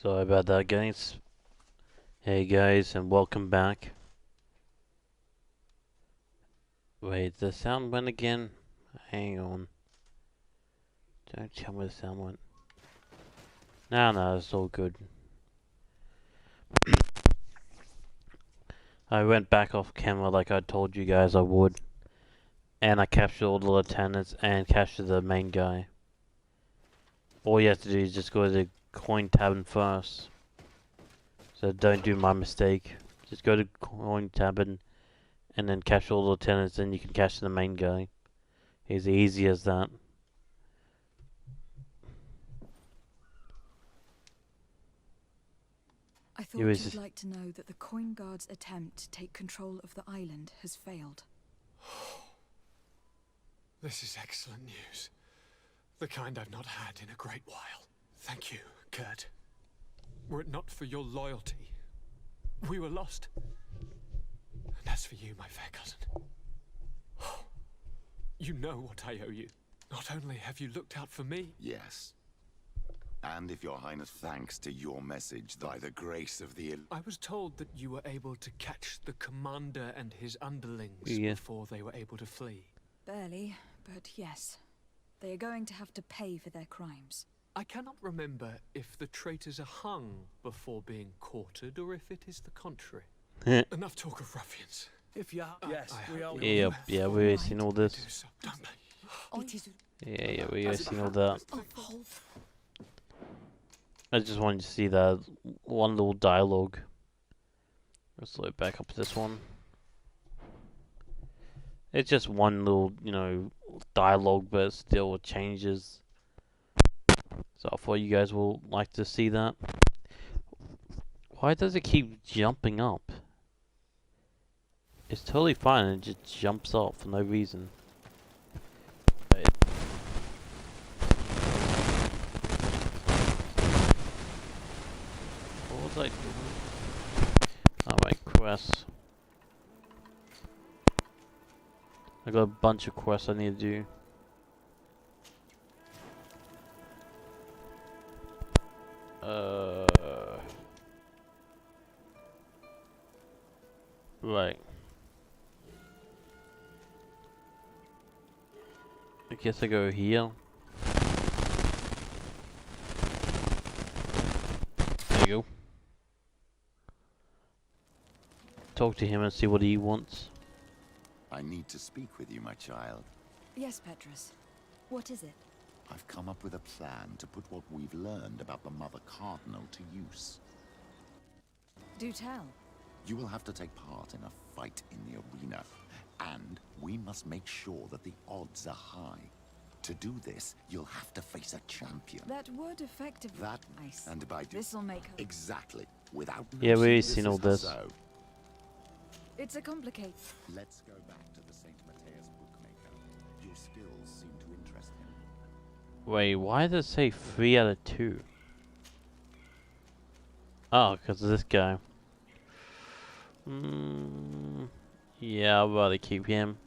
Sorry about that, guys. Hey guys, and welcome back. Wait, the sound went again? Hang on. Don't tell me the sound went. No, it's all good. I went back off camera like I told you guys I would. And I captured all the lieutenants and captured the main guy. All you have to do is just go to the coin tab first. So don't do my mistake. Just go to coin tab and then capture all the lieutenants, and you can capture the main guy. It's easy as that. I thought you'd like to know that the Coin Guard's attempt to take control of the island has failed. This is excellent news. The kind I've not had in a great while. Thank you, Kurt. Were it not for your loyalty, we were lost. And as for you, my fair cousin, you know what I owe you. Not only have you looked out for me... Yes. And if your highness thanks to your message by the grace of the... I was told that you were able to catch the commander and his underlings before they were able to flee. Barely, but yes. They are going to have to pay for their crimes. I cannot remember if the traitors are hung before being quartered or if it is the contrary. Enough talk of ruffians. If you yes, we all yeah, we've already seen all this. So, don't they? Yeah, we already seen all that. I just wanted to see that one little dialogue. Let's load back up to this one. It's just one little, dialogue, but still it changes. So I thought you guys will like to see that. Why does it keep jumping up? It's totally fine, and it just jumps up for no reason. Wait. What was I doing? Oh, my quest. I got a bunch of quests I need to do. Right. I guess I go here. There you go. Talk to him and see what he wants. I need to speak with you, my child. Yes, Petrus. What is it? I've come up with a plan to put what we've learned about the Mother Cardinal to use. Do tell. You will have to take part in a fight in the arena, and we must make sure that the odds are high. To do this, you'll have to face a champion. That would effectively... That, and by... This'll make her... Exactly. Without... Yeah, we've seen all this. So. It's a complicated... Let's go back to the St. Matthias bookmaker. Your skills seem to interest him. Wait, why does it say 3 out of 2? Oh, because of this guy. Yeah, I'd rather keep him.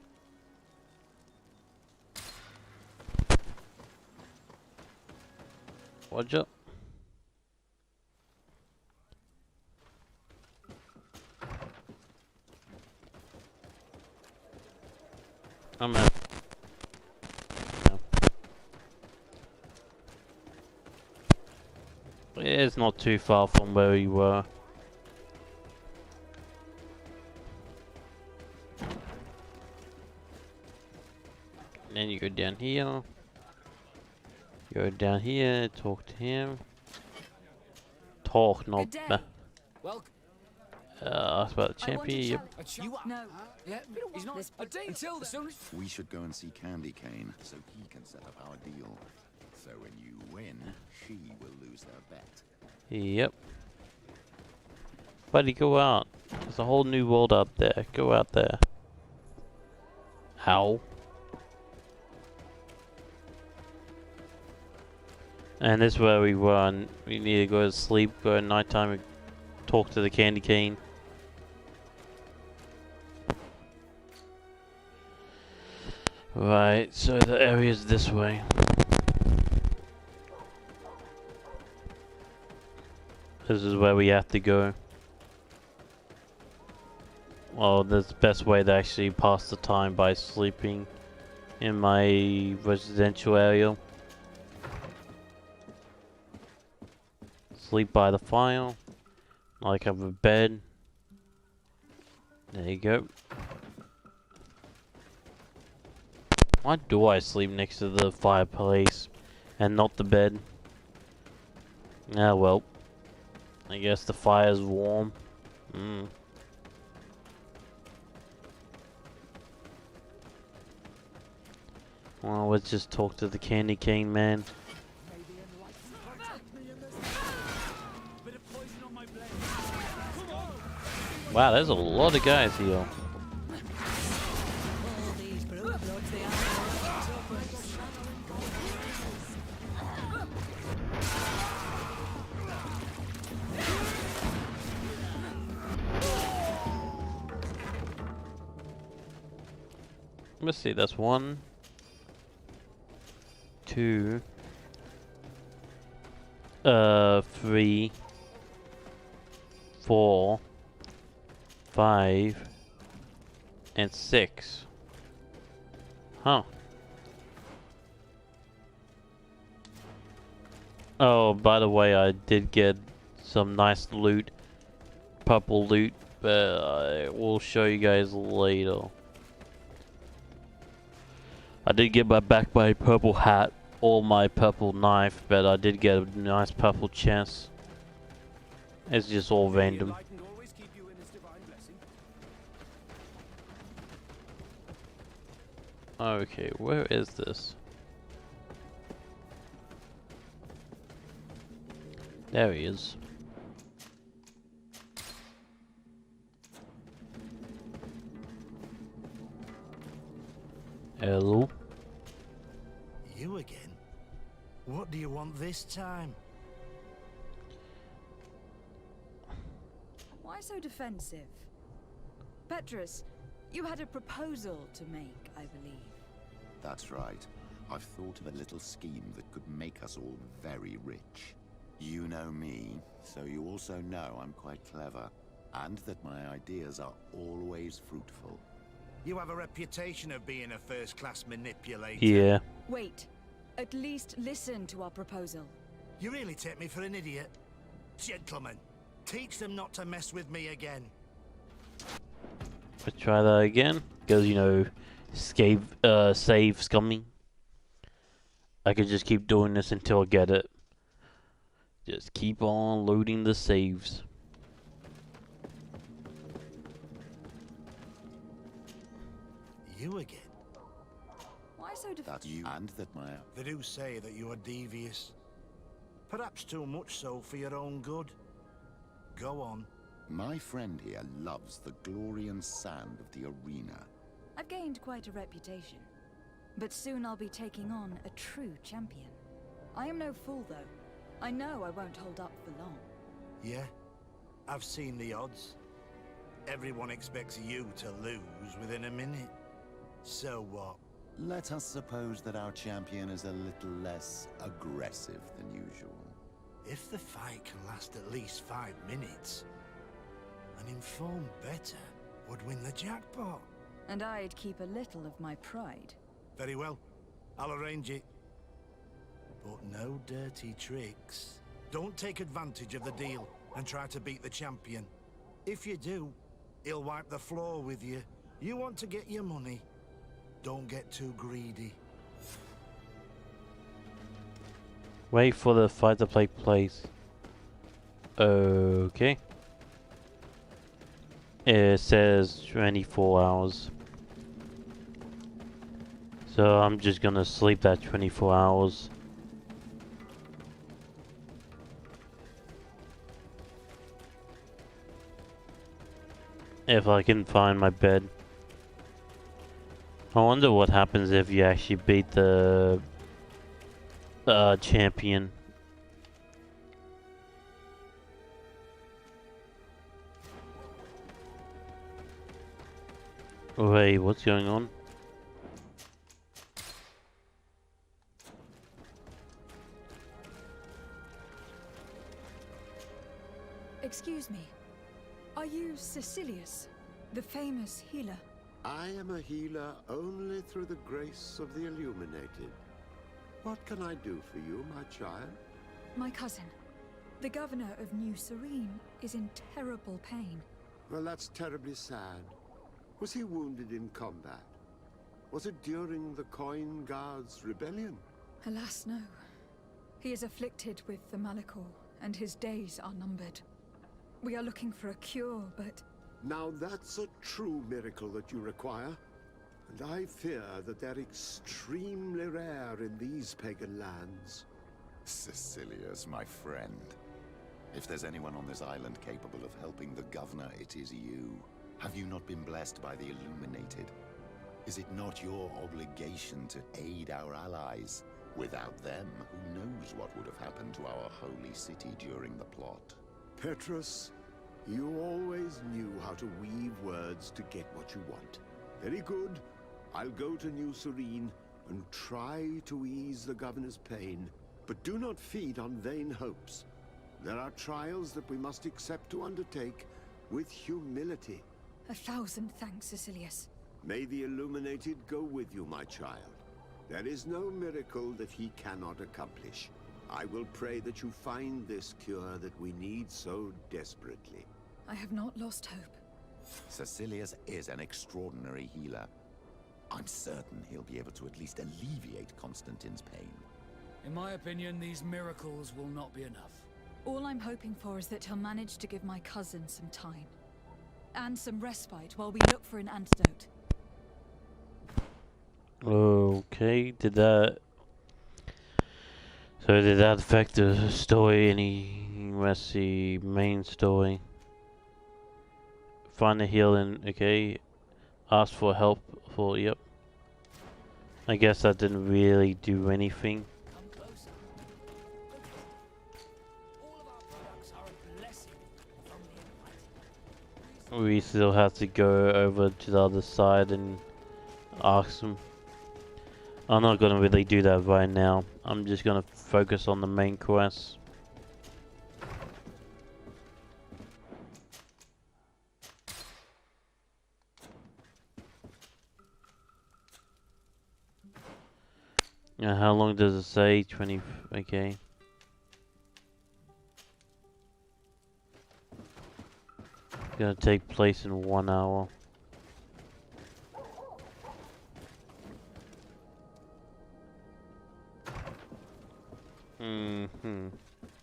Watch up. I'm at. It's not too far from where we were. And then you go down here. Go down here, talk to him. Talk, not... That's about the champion, yep. No. Yeah, he's not a deal until as soon as... We should go and see Candy Cane so he can set up our deal. So when you win, she will lose her bet. Yep. Buddy, go out. There's a whole new world out there. Go out there. How? And this is where we were, and we need to go to sleep, go at nighttime, and talk to the candy cane. Right, so the area's this way. This is where we have to go. Well, that's the best way to actually pass the time by sleeping in my residential area. Sleep by the fire. Like I have a bed. There you go. Why do I sleep next to the fireplace and not the bed? Ah well. I guess the fire's warm. Well, let's just talk to the candy cane man. Wow, there's a lot of guys here. Let's see, that's 1, 2, 3, 4, 5, and 6. Huh. Oh, by the way, I did get some nice loot, purple loot, but I will show you guys later. I did get back my purple hat or my purple knife, but I did get a nice purple chest. It's just all random. Okay, where is this? There he is. Hello? You again? What do you want this time? Why so defensive? Petrus, you had a proposal to make, I believe. That's right. I've thought of a little scheme that could make us all very rich. You know me, so you also know I'm quite clever, and that my ideas are always fruitful. You have a reputation of being a first-class manipulator. Yeah. Wait. At least listen to our proposal. You really take me for an idiot. Gentlemen, teach them not to mess with me again. Let's try that again. Because, you know, save scummy. I could just keep doing this until I get it. Just keep on loading the saves. You again? Why so defensive? That's you, and that my... They do say that you are devious. Perhaps too much so for your own good. Go on. My friend here loves the glory and sand of the arena. I've gained quite a reputation. But soon I'll be taking on a true champion. I am no fool, though. I know I won't hold up for long. Yeah? I've seen the odds. Everyone expects you to lose within a minute. So what? Let us suppose that our champion is a little less aggressive than usual. If the fight can last at least 5 minutes, an informed bettor would win the jackpot. And I'd keep a little of my pride. Very well. I'll arrange it. But no dirty tricks. Don't take advantage of the deal and try to beat the champion. If you do, he'll wipe the floor with you. You want to get your money. Don't get too greedy. Wait for the fight to take place. Okay. It says 24 hours. So I'm just gonna sleep that 24 hours. If I can find my bed. I wonder what happens if you actually beat the champion. Wait, what's going on? Excuse me. Are you Cecilius, the famous healer? I am a healer only through the grace of the illuminated. What can I do for you, my child? My cousin, the governor of New Serene, is in terrible pain. Well, that's terribly sad. Was he wounded in combat? Was it during the Coin Guards' rebellion? Alas, no. He is afflicted with the Malachor, and his days are numbered. We are looking for a cure, but... Now that's a true miracle that you require. And I fear that they're extremely rare in these pagan lands. Cecilius, my friend. If there's anyone on this island capable of helping the governor, it is you. Have you not been blessed by the Illuminated? Is it not your obligation to aid our allies? Without them, who knows what would have happened to our holy city during the plot? Petrus, you always knew how to weave words to get what you want. Very good. I'll go to New Serene and try to ease the governor's pain, but do not feed on vain hopes. There are trials that we must accept to undertake with humility. 1,000 thanks, Cecilius. May the Illuminated go with you, my child. There is no miracle that he cannot accomplish. I will pray that you find this cure that we need so desperately. I have not lost hope. Cecilius is an extraordinary healer. I'm certain he'll be able to at least alleviate Constantine's pain. In my opinion, these miracles will not be enough. All I'm hoping for is that he'll manage to give my cousin some time. And some respite while we look for an antidote. Okay, did that affect the story any? Let's see, main story. Find a healing, okay. Ask for help for, yep. I guess that didn't really do anything. Come closer. All of our products are a blessing from the Almighty. We still have to go over to the other side and ask them. I'm not gonna really do that right now. I'm just gonna focus on the main quest. Now, how long does it say? 20. Okay. Gonna take place in 1 hour.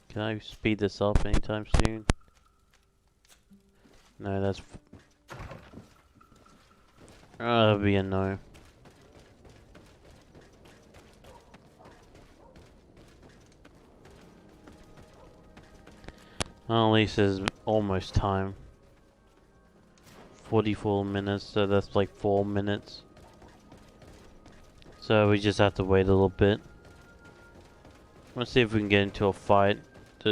Can I speed this up anytime soon? No, that's... that'd be a no. Well, at least it's almost time. 44 minutes, so that's like 4 minutes. So we just have to wait a little bit. Let's see if we can get into a fight.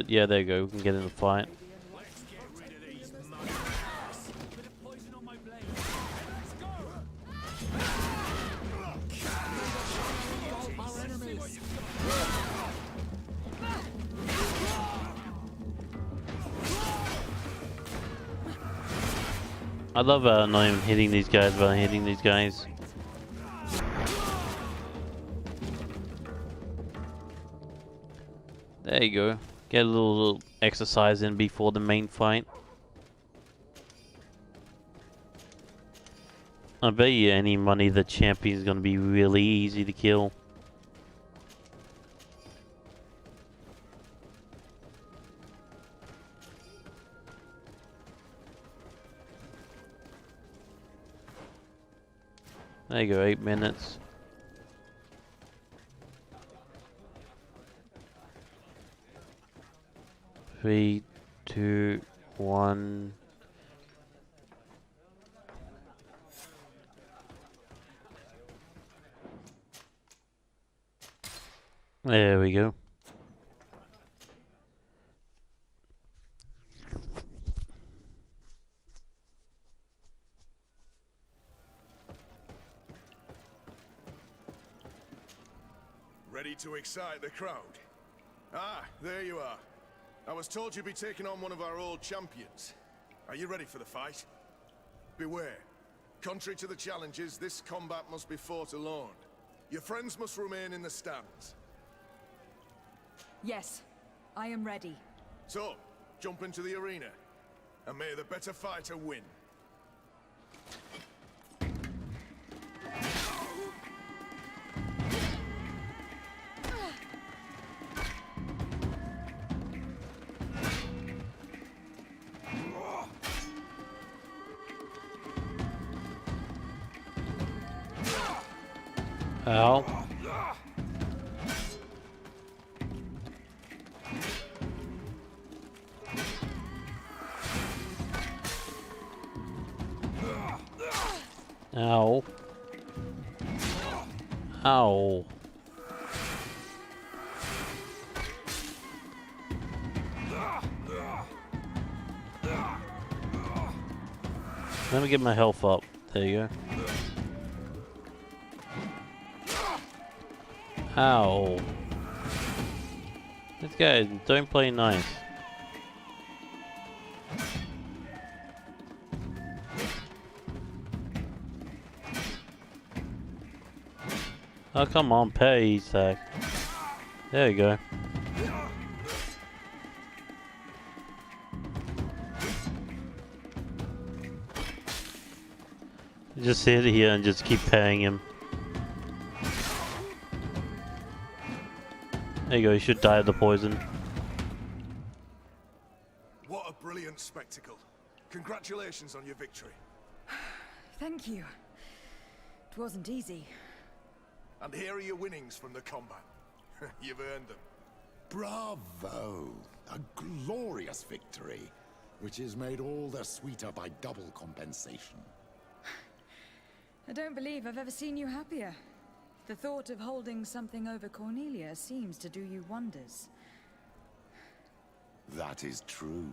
Yeah, there you go, we can get in a fight. Let's get rid of these mugs. Bit of poison on my blade. Let's go. Our enemies. I love how I'm not even hitting these guys, but I'm hitting these guys. There you go. Get a little exercise in before the main fight. I bet you any money the champion is going to be really easy to kill. There you go, 8 minutes. Three, 2, 1. There we go. Ready to excite the crowd? Ah, there you are. I was told you'd be taking on one of our old champions. Are you ready for the fight? Beware. Contrary to the challenges, this combat must be fought alone. Your friends must remain in the stands. Yes, I am ready. So, jump into the arena, and may the better fighter win. Ow. Ow. Ow. Let me get my health up. There you go. Ow. This guy don't play nice. Oh, come on, pay, Zach. There you go. Just sit here and just keep paying him. There you go, you should die of the poison. What a brilliant spectacle. Congratulations on your victory. Thank you. It wasn't easy. And here are your winnings from the combat. You've earned them. Bravo! A glorious victory, which is made all the sweeter by double compensation. I don't believe I've ever seen you happier. The thought of holding something over Cornelia seems to do you wonders. That is true.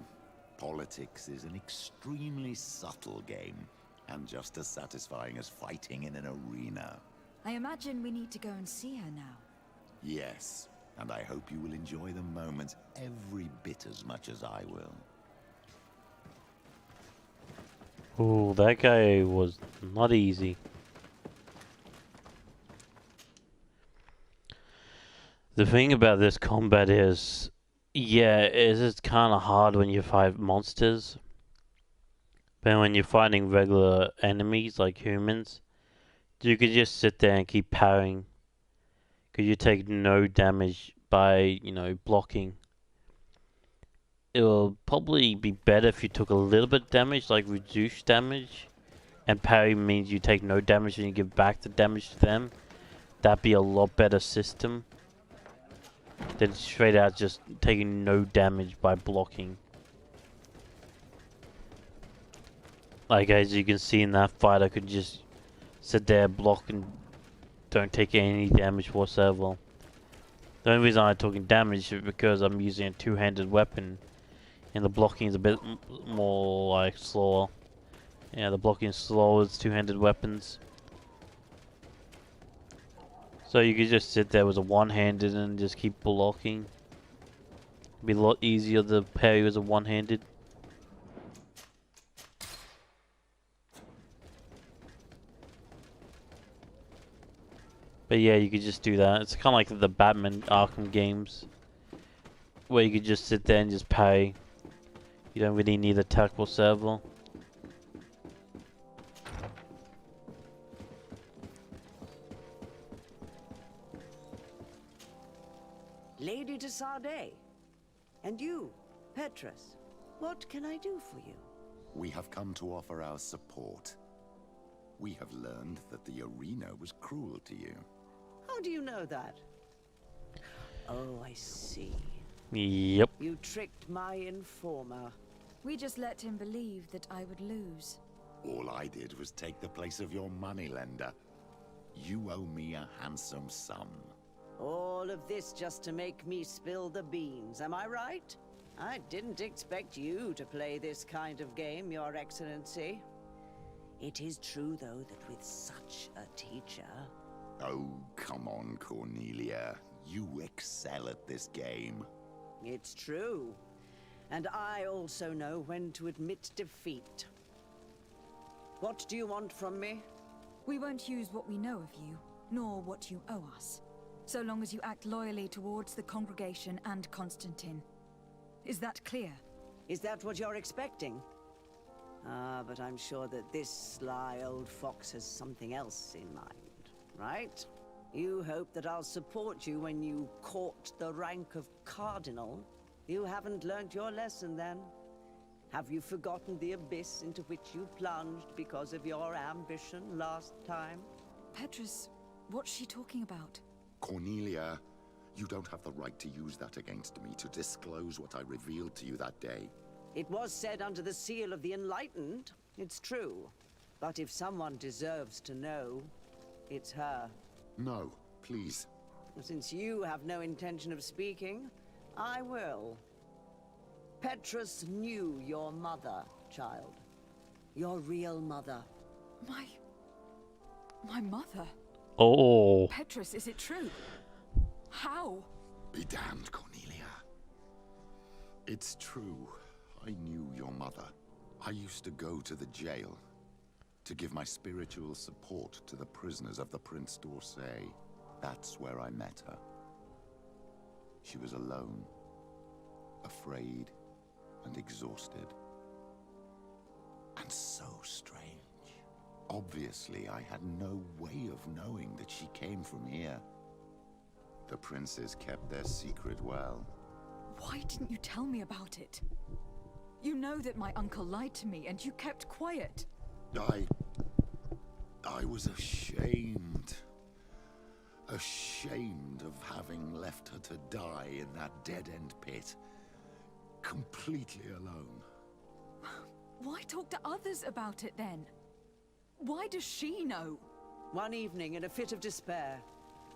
Politics is an extremely subtle game, and just as satisfying as fighting in an arena. I imagine we need to go and see her now. Yes, and I hope you will enjoy the moment every bit as much as I will. Ooh, that guy was not easy. The thing about this combat is, yeah, it's kind of hard when you fight monsters. But when you're fighting regular enemies like humans, you could just sit there and keep parrying. Because you take no damage by, blocking. It'll probably be better if you took a little bit of damage, like reduced damage. And parry means you take no damage and you give back the damage to them. That'd be a lot better system than straight out just taking no damage by blocking. Like as you can see in that fight, I could just sit there, block, and don't take any damage whatsoever. The only reason I'm taking damage is because I'm using a two-handed weapon, and the blocking is a bit more like slower. Yeah, the blocking is slower with two-handed weapons. So you could just sit there with a one-handed and just keep blocking. It'd be a lot easier to parry with a one-handed. But yeah, you could just do that. It's kind of like the Batman Arkham games, where you could just sit there and just parry. You don't really need attack whatsoever. Lady de Sardet. And you, Petrus. What can I do for you? We have come to offer our support. We have learned that the arena was cruel to you. How do you know that? Oh, I see. Yep. You tricked my informer. We just let him believe that I would lose. All I did was take the place of your moneylender. You owe me a handsome sum. All of this just to make me spill the beans, am I right? I didn't expect you to play this kind of game, Your Excellency. It is true, though, that with such a teacher... Oh, come on, Cornelia. You excel at this game. It's true. And I also know when to admit defeat. What do you want from me? We won't use what we know of you, nor what you owe us, so long as you act loyally towards the congregation and Constantine. Is that clear? Is that what you're expecting? Ah, but I'm sure that this sly old fox has something else in mind, right? You hope that I'll support you when you court the rank of cardinal? You haven't learnt your lesson then. Have you forgotten the abyss into which you plunged because of your ambition last time? Petrus, what's she talking about? Cornelia, you don't have the right to use that against me, to disclose what I revealed to you that day. It was said under the seal of the Enlightened. It's true. But if someone deserves to know, it's her. No, please. Since you have no intention of speaking, I will. Petrus knew your mother, child. Your real mother. My mother? Oh. Petrus, is it true? How? Be damned, Cornelia. It's true. I knew your mother. I used to go to the jail to give my spiritual support to the prisoners of the Prince d'Orsay. That's where I met her. She was alone, afraid, and exhausted. And so strange. Obviously, I had no way of knowing that she came from here. The princes kept their secret well. Why didn't you tell me about it? You know that my uncle lied to me, and you kept quiet. I was ashamed. Ashamed of having left her to die in that dead-end pit. Completely alone. Why talk to others about it then? Why does she know? One evening, in a fit of despair,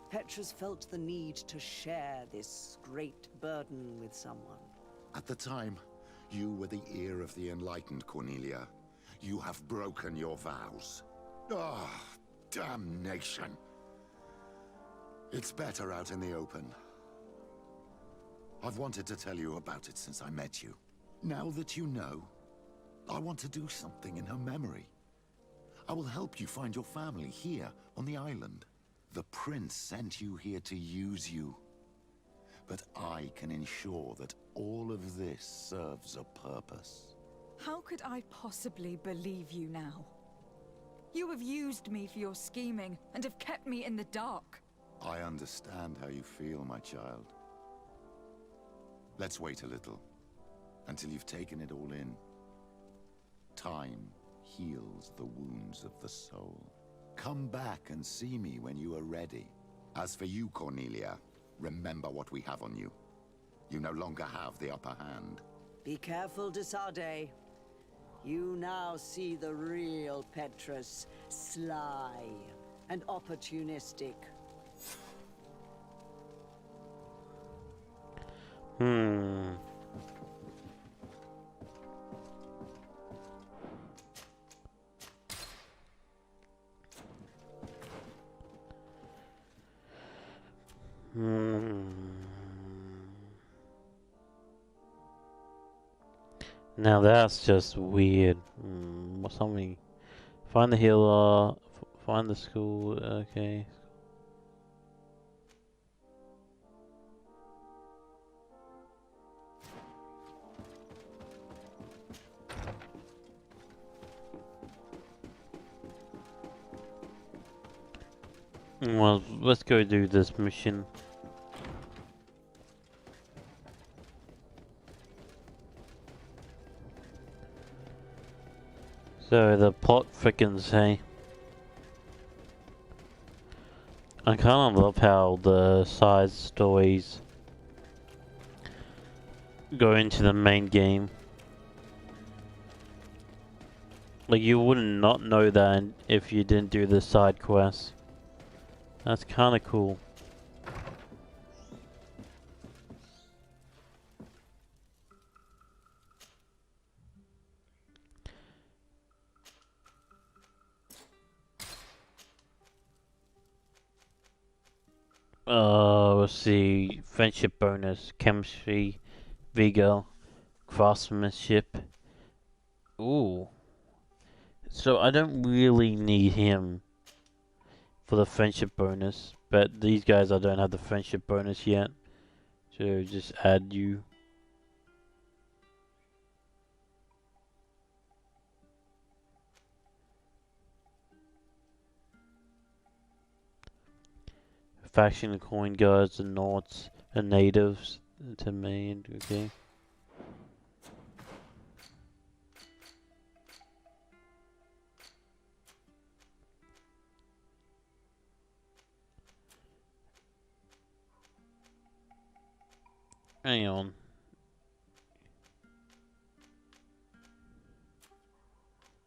Petrus felt the need to share this great burden with someone. At the time, you were the ear of the enlightened, Cornelia. You have broken your vows. Ah, damnation. It's better out in the open. I've wanted to tell you about it since I met you. Now that you know, I want to do something in her memory. I will help you find your family here on the island. The prince sent you here to use you. But I can ensure that all of this serves a purpose. How could I possibly believe you now? You have used me for your scheming and have kept me in the dark. I understand how you feel, my child. Let's wait a little, until you've taken it all in. Time heals the wounds of the soul. Come back and see me when you are ready. As for you, Cornelia, remember what we have on you. You no longer have the upper hand. Be careful, de Sardet. You now see the real Petrus, sly and opportunistic. Now that's just weird. What's something? Find the healer. Find the school. Okay. Well, let's go do this mission. So the plot thickens, hey. I kind of love how the side stories go into the main game. Like, you wouldn't not know that if you didn't do the side quests. That's kind of cool. Let's see. Friendship bonus, chemistry, vigor, craftsmanship. Ooh. So I don't really need him for the friendship bonus, but these guys I don't have the friendship bonus yet. So just add you. Faction coin guards and Nords and natives to me, okay. Hang on.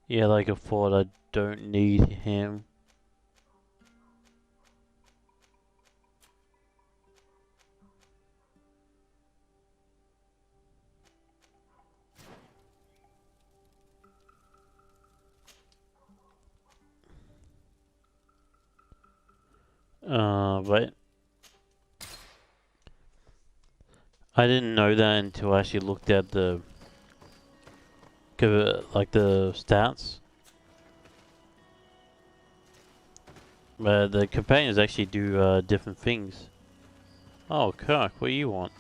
Yeah, like I thought, I don't need him. Right. I didn't know that until I actually looked at the like the stats. But the companions actually do different things. Oh, Kirk, what do you want?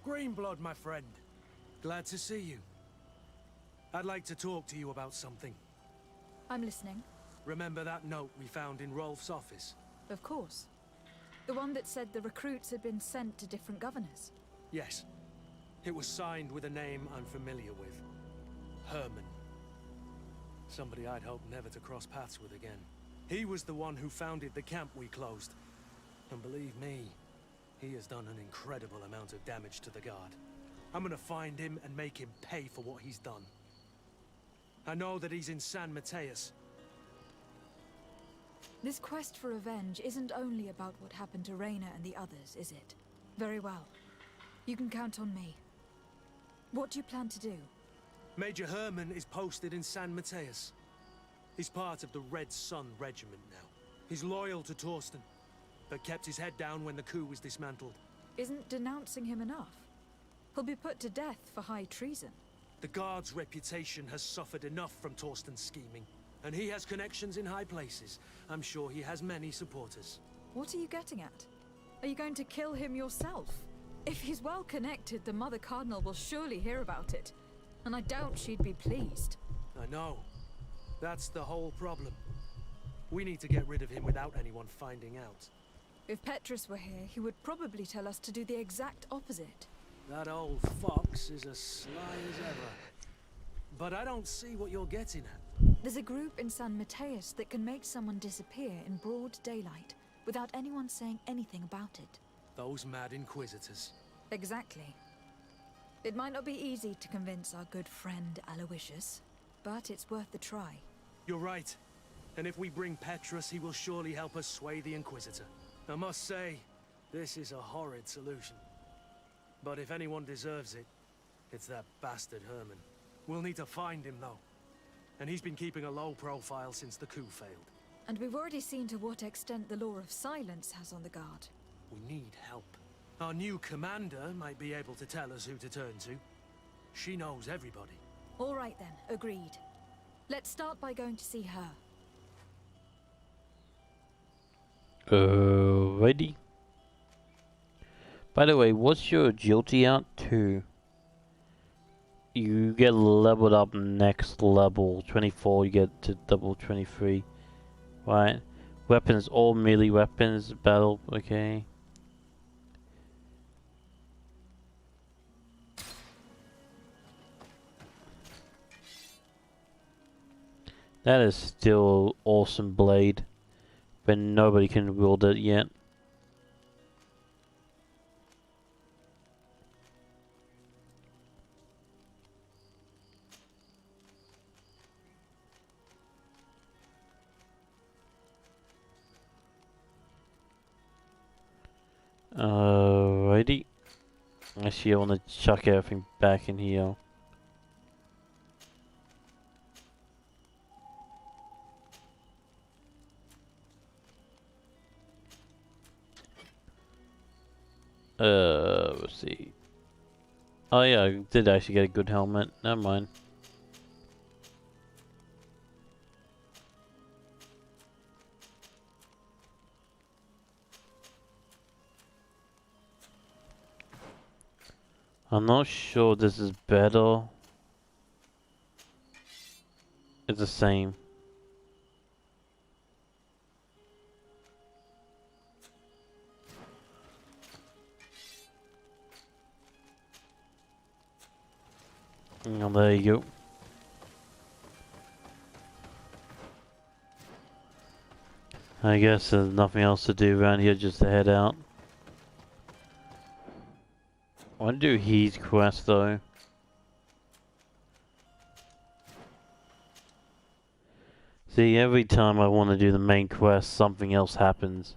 Greenblood, my friend. Glad to see you. I'd like to talk to you about something. I'm listening. Remember that note we found in Rolf's office? Of course. The one that said the recruits had been sent to different governors. Yes. It was signed with a name I'm familiar with. Herman. Somebody I'd hoped never to cross paths with again. He was the one who founded the camp we closed. And believe me, he has done an incredible amount of damage to the Guard. I'm gonna find him and make him pay for what he's done. I know that he's in San Mateus. This quest for revenge isn't only about what happened to Reyna and the others, is it? Very well. You can count on me. What do you plan to do? Major Herman is posted in San Mateus. He's part of the Red Sun Regiment now. He's loyal to Torsten, but kept his head down when the coup was dismantled. Isn't denouncing him enough? He'll be put to death for high treason. The Guard's reputation has suffered enough from Torsten's scheming, and he has connections in high places. I'm sure he has many supporters. What are you getting at? Are you going to kill him yourself? If he's well connected, the Mother Cardinal will surely hear about it. And I doubt she'd be pleased. I know. That's the whole problem. We need to get rid of him without anyone finding out. If Petrus were here, he would probably tell us to do the exact opposite. That old fox is as sly as ever. But I don't see what you're getting at. There's a group in San Mateus that can make someone disappear in broad daylight without anyone saying anything about it. Those mad inquisitors. Exactly. It might not be easy to convince our good friend Aloysius, but it's worth the try. You're right. And if we bring Petrus, he will surely help us sway the Inquisitor. I must say, this is a horrid solution. But if anyone deserves it, it's that bastard Herman. We'll need to find him, though. And he's been keeping a low profile since the coup failed. And we've already seen to what extent the law of silence has on the Guard. We need help. Our new commander might be able to tell us who to turn to. She knows everybody. All right then, agreed. Let's start by going to see her. Alrighty. By the way, what's your agility out to? You get leveled up next level. 24, you get to double 23. Right. Weapons, all melee weapons, battle, okay. That is still awesome blade, but nobody can wield it yet. Alrighty. Actually, I want to chuck everything back in here. Let's see. Oh yeah, I did actually get a good helmet. Never mind. I'm not sure this is better. It's the same. Oh, there you go. I guess there's nothing else to do around here, just to head out. I want to do his quest though. See, every time I want to do the main quest, something else happens.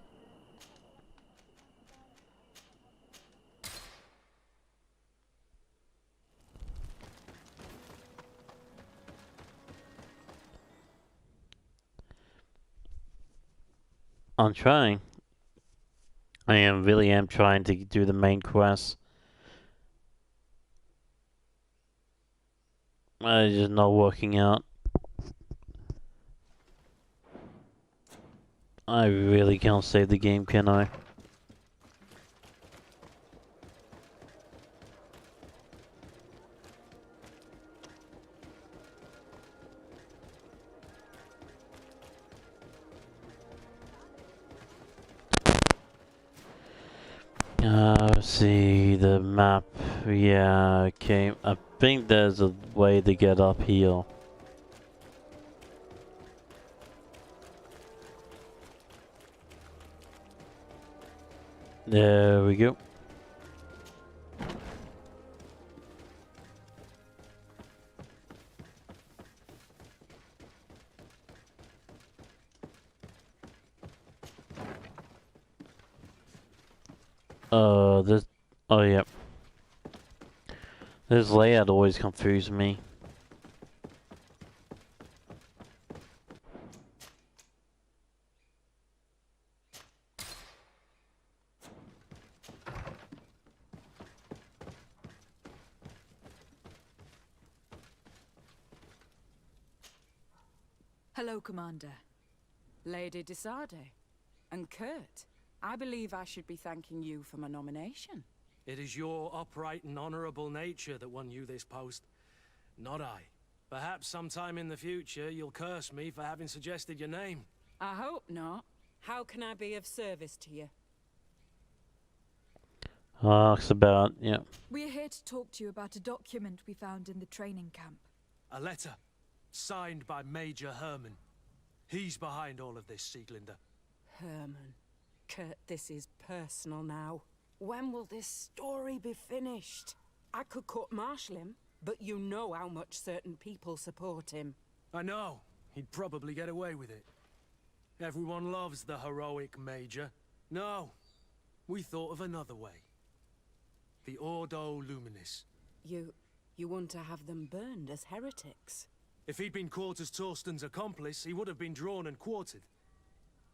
I'm trying. Really am trying to do the main quest. It's just not working out. I really can't save the game, can I? Let's see the map. Yeah, okay. I think there's a way to get up here. There we go. This. Oh, yeah. This layout always confuses me. Hello, Commander. Lady Desade. And Kurt, I believe I should be thanking you for my nomination. It is your upright and honorable nature that won you this post, not I. Perhaps sometime in the future you'll curse me for having suggested your name. I hope not. How can I be of service to you? It's about, yeah. We're here to talk to you about a document we found in the training camp. A letter, signed by Major Herman. He's behind all of this, Sieglinder. Herman. Kurt, this is personal now. When will this story be finished? I could court-martial him, but you know how much certain people support him. I know. He'd probably get away with it. Everyone loves the heroic Major. No, we thought of another way. The Ordo Luminis. You want to have them burned as heretics? If he'd been caught as Torsten's accomplice, he would have been drawn and quartered.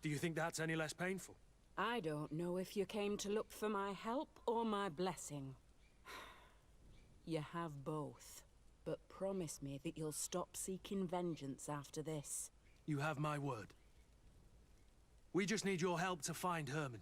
Do you think that's any less painful? I don't know if you came to look for my help or my blessing. You have both. But promise me that you'll stop seeking vengeance after this. You have my word. We just need your help to find Herman.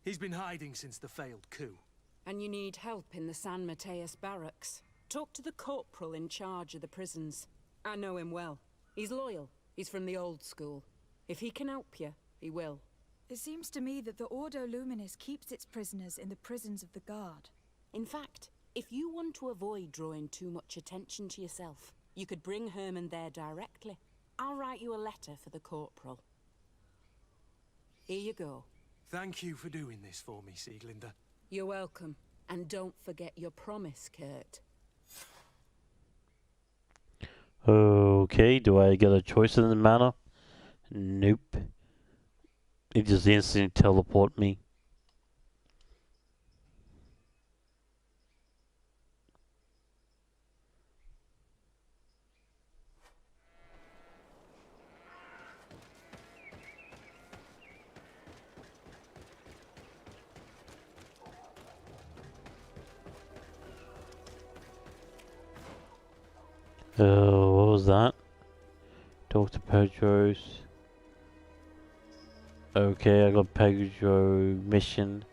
He's been hiding since the failed coup. And you need help in the San Mateus barracks. Talk to the corporal in charge of the prisons. I know him well. He's loyal. He's from the old school. If he can help you, he will. It seems to me that the Ordo Luminis keeps its prisoners in the prisons of the Guard. In fact, if you want to avoid drawing too much attention to yourself, you could bring Herman there directly. I'll write you a letter for the corporal. Here you go. Thank you for doing this for me, Sieglinder. You're welcome. And don't forget your promise, Kurt. Okay, do I get a choice in the matter? Nope. It just instantly teleport me. What was that? Talk to Pedro's. Okay, I got Pedro mission.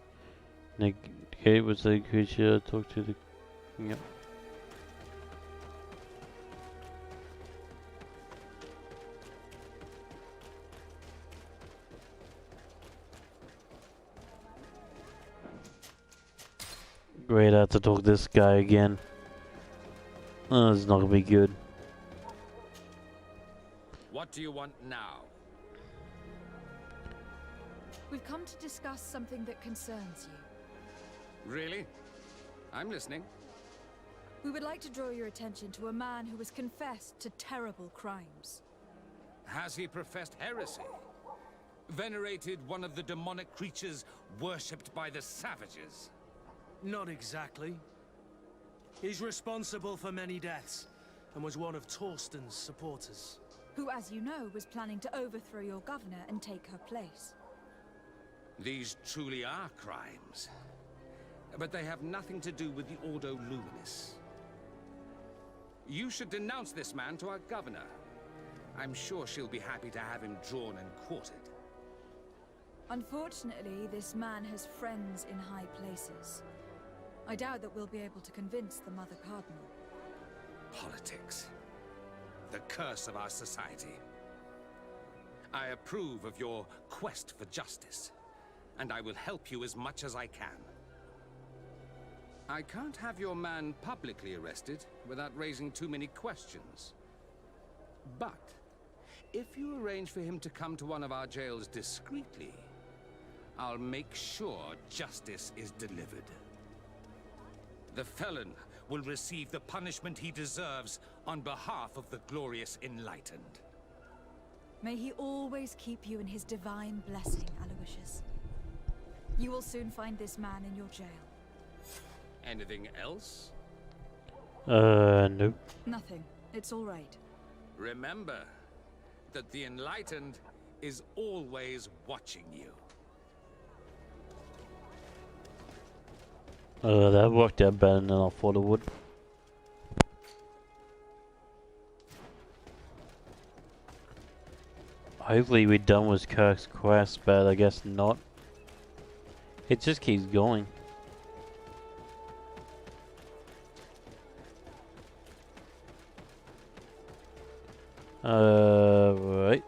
Negate was the creature. Talk to the. Yep. Great, I have to talk to this guy again. Oh, it's not gonna be good. What do you want now? We've come to discuss something that concerns you. Really? I'm listening. We would like to draw your attention to a man who has confessed to terrible crimes. Has he professed heresy? Venerated one of the demonic creatures worshipped by the savages? Not exactly. He's responsible for many deaths, and was one of Torsten's supporters. Who, as you know, was planning to overthrow your governor and take her place. These truly are crimes. But they have nothing to do with the Ordo Luminis. You should denounce this man to our governor. I'm sure she'll be happy to have him drawn and quartered. Unfortunately, this man has friends in high places. I doubt that we'll be able to convince the Mother Cardinal. Politics. The curse of our society. I approve of your quest for justice, and I will help you as much as I can. I can't have your man publicly arrested without raising too many questions. But if you arrange for him to come to one of our jails discreetly, I'll make sure justice is delivered. The felon will receive the punishment he deserves on behalf of the glorious Enlightened. May he always keep you in his divine blessing, Aloysius. You will soon find this man in your jail. Anything else? Nope. Nothing. It's all right. Remember that the Enlightened is always watching you. That worked out better than I thought it would. Hopefully we're done with Kirk's quest, but I guess not. It just keeps going. Right.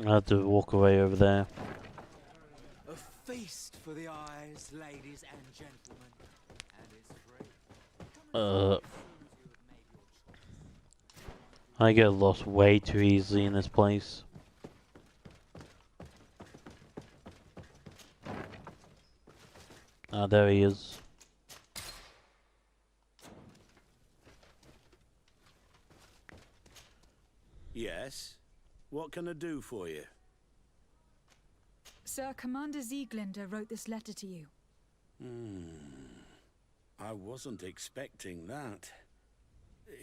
I have to walk away over there. A feast for the eyes, ladies and gentlemen, and it's free. I get lost way too easily in this place. Ah, there he is. Yes? What can I do for you? Sir, Commander Sieglinder wrote this letter to you. I wasn't expecting that.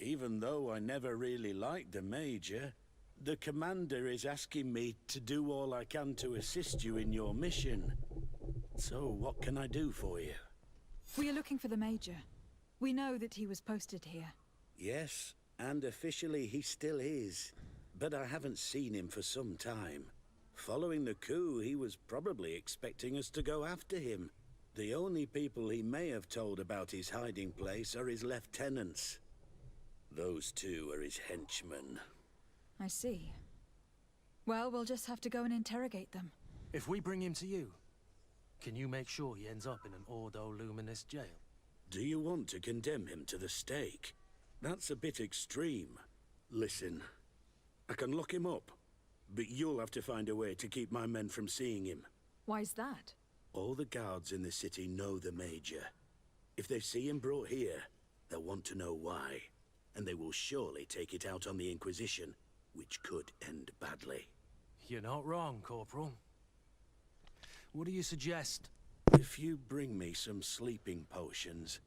Even though I never really liked the Major, the Commander is asking me to do all I can to assist you in your mission. So, what can I do for you? We are looking for the Major. We know that he was posted here. Yes, and officially he still is. But I haven't seen him for some time. Following the coup, he was probably expecting us to go after him. The only people he may have told about his hiding place are his lieutenants. Those two are his henchmen. I see. Well, we'll just have to go and interrogate them. If we bring him to you, can you make sure he ends up in an Ordo Luminis jail? Do you want to condemn him to the stake? That's a bit extreme. Listen, I can lock him up, but you'll have to find a way to keep my men from seeing him. Why's that? All the guards in the city know the Major. If they see him brought here, they'll want to know why. And they will surely take it out on the Inquisition, which could end badly. You're not wrong, Corporal. What do you suggest? If you bring me some sleeping potions,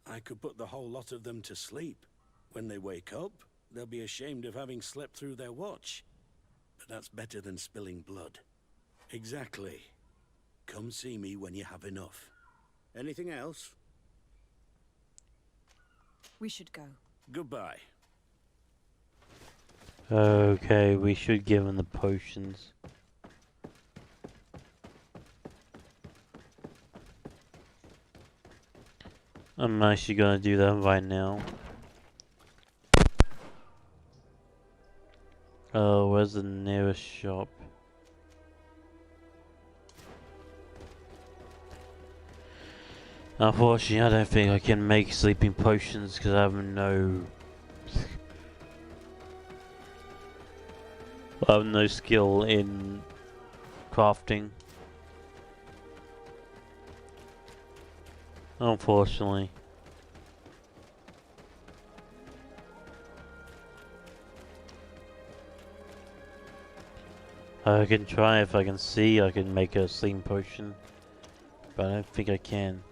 I could put the whole lot of them to sleep. When they wake up, they'll be ashamed of having slept through their watch. But that's better than spilling blood. Exactly. Come see me when you have enough. Anything else? We should go. Goodbye. Okay, we should give him the potions. I'm actually gonna do that right now. Oh, where's the nearest shop? Unfortunately, I don't think I can make sleeping potions because I have no skill in crafting. Unfortunately. I can try if I can see I can make a sleeping potion, but I don't think I can.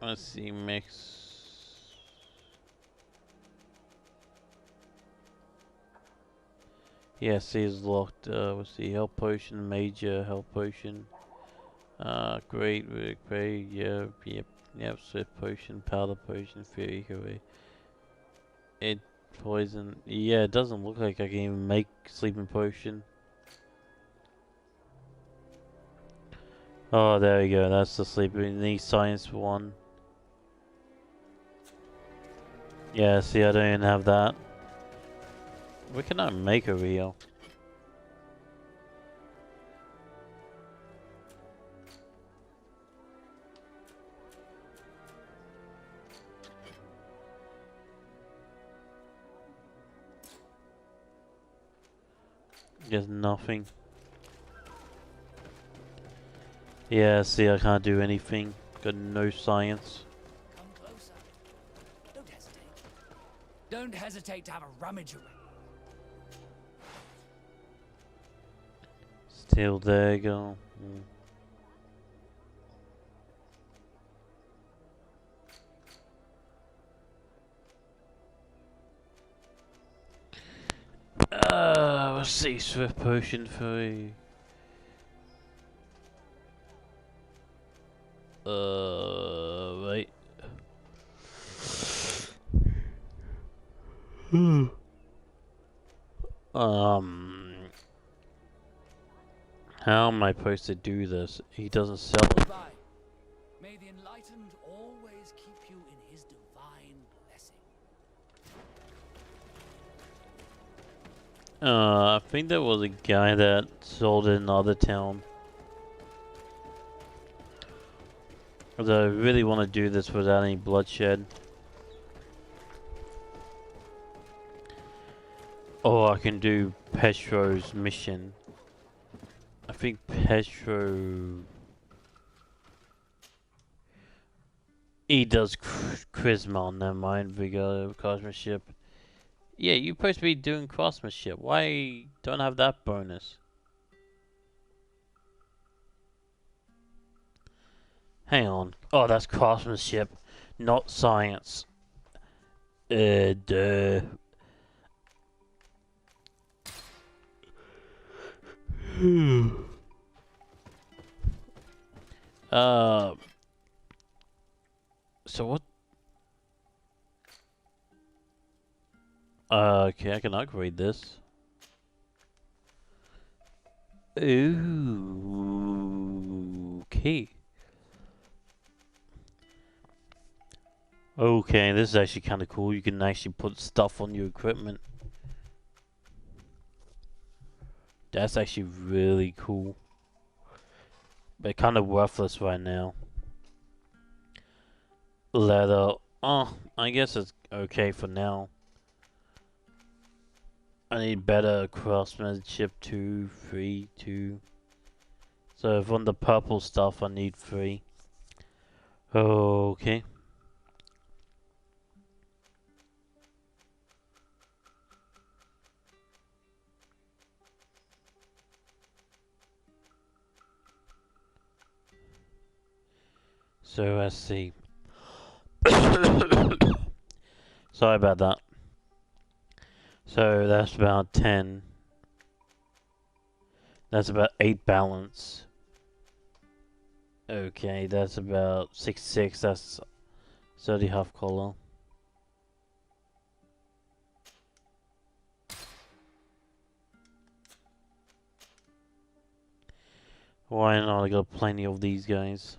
Let's see, mix. Yeah, see, it's locked. Let's see, health potion, major health potion. Great, yeah, yep, swift potion, powder potion, fury, hooray. It poison. Yeah, it doesn't look like I can even make sleeping potion. Oh, there we go. That's the sleeping. The science one. Yeah, see, I don't even have that. We cannot make a reel. There's nothing. Yeah, see, I can't do anything. Got no science. Come closer. Don't hesitate. Don't hesitate to have a rummage around. Still there, go. Let's see, swift potion for you. Wait. How am I supposed to do this? He doesn't sell it. Goodbye. May the enlightened always keep you in his divine blessing. I think there was a guy that sold it in another town. Cause I really want to do this without any bloodshed. Or I can do Petro's mission. I think Petro... He does charisma, never mind, we got craftsmanship. Yeah, you're supposed to be doing craftsmanship. Why don't have that bonus? Hang on. Oh, that's craftsmanship, not science. Duh. So what? Okay, I can upgrade this. Ooh, okay. Okay, this is actually kind of cool. You can actually put stuff on your equipment. That's actually really cool. But kind of worthless right now. Leather. Oh, I guess it's okay for now. I need better craftsmanship 2, 3, 2. So from the purple stuff I need 3. Okay. So let's see. Sorry about that. So that's about 10. That's about 8 balance. Okay, that's about 66. That's 30 half color. Why not? I got plenty of these guys.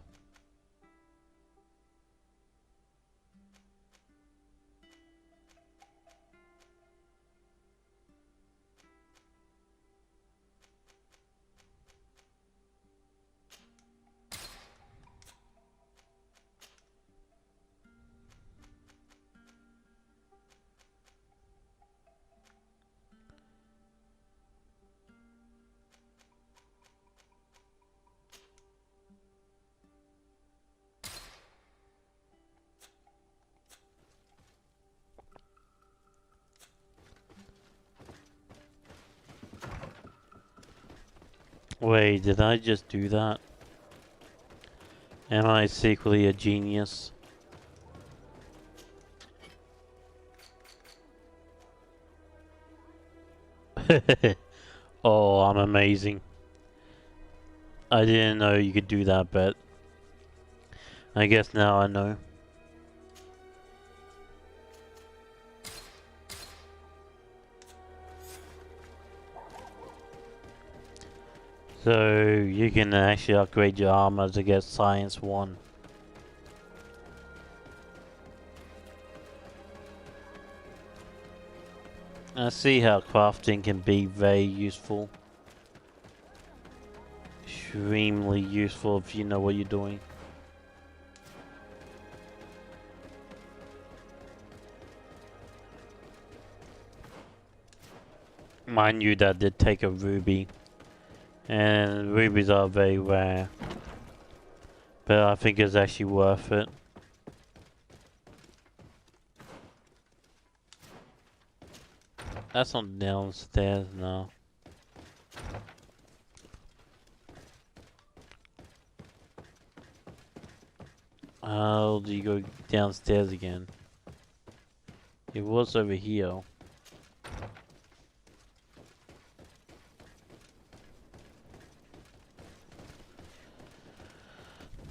Wait, did I just do that? Am I secretly a genius? Oh, I'm amazing. I didn't know you could do that, but I guess now I know. So you can actually upgrade your armor to get Science 1. I see how crafting can be very useful. Extremely useful if you know what you're doing. Mind you, that did take a ruby. And rubies are very rare. But I think it's actually worth it. That's not downstairs now. How do you go downstairs again? It was over here.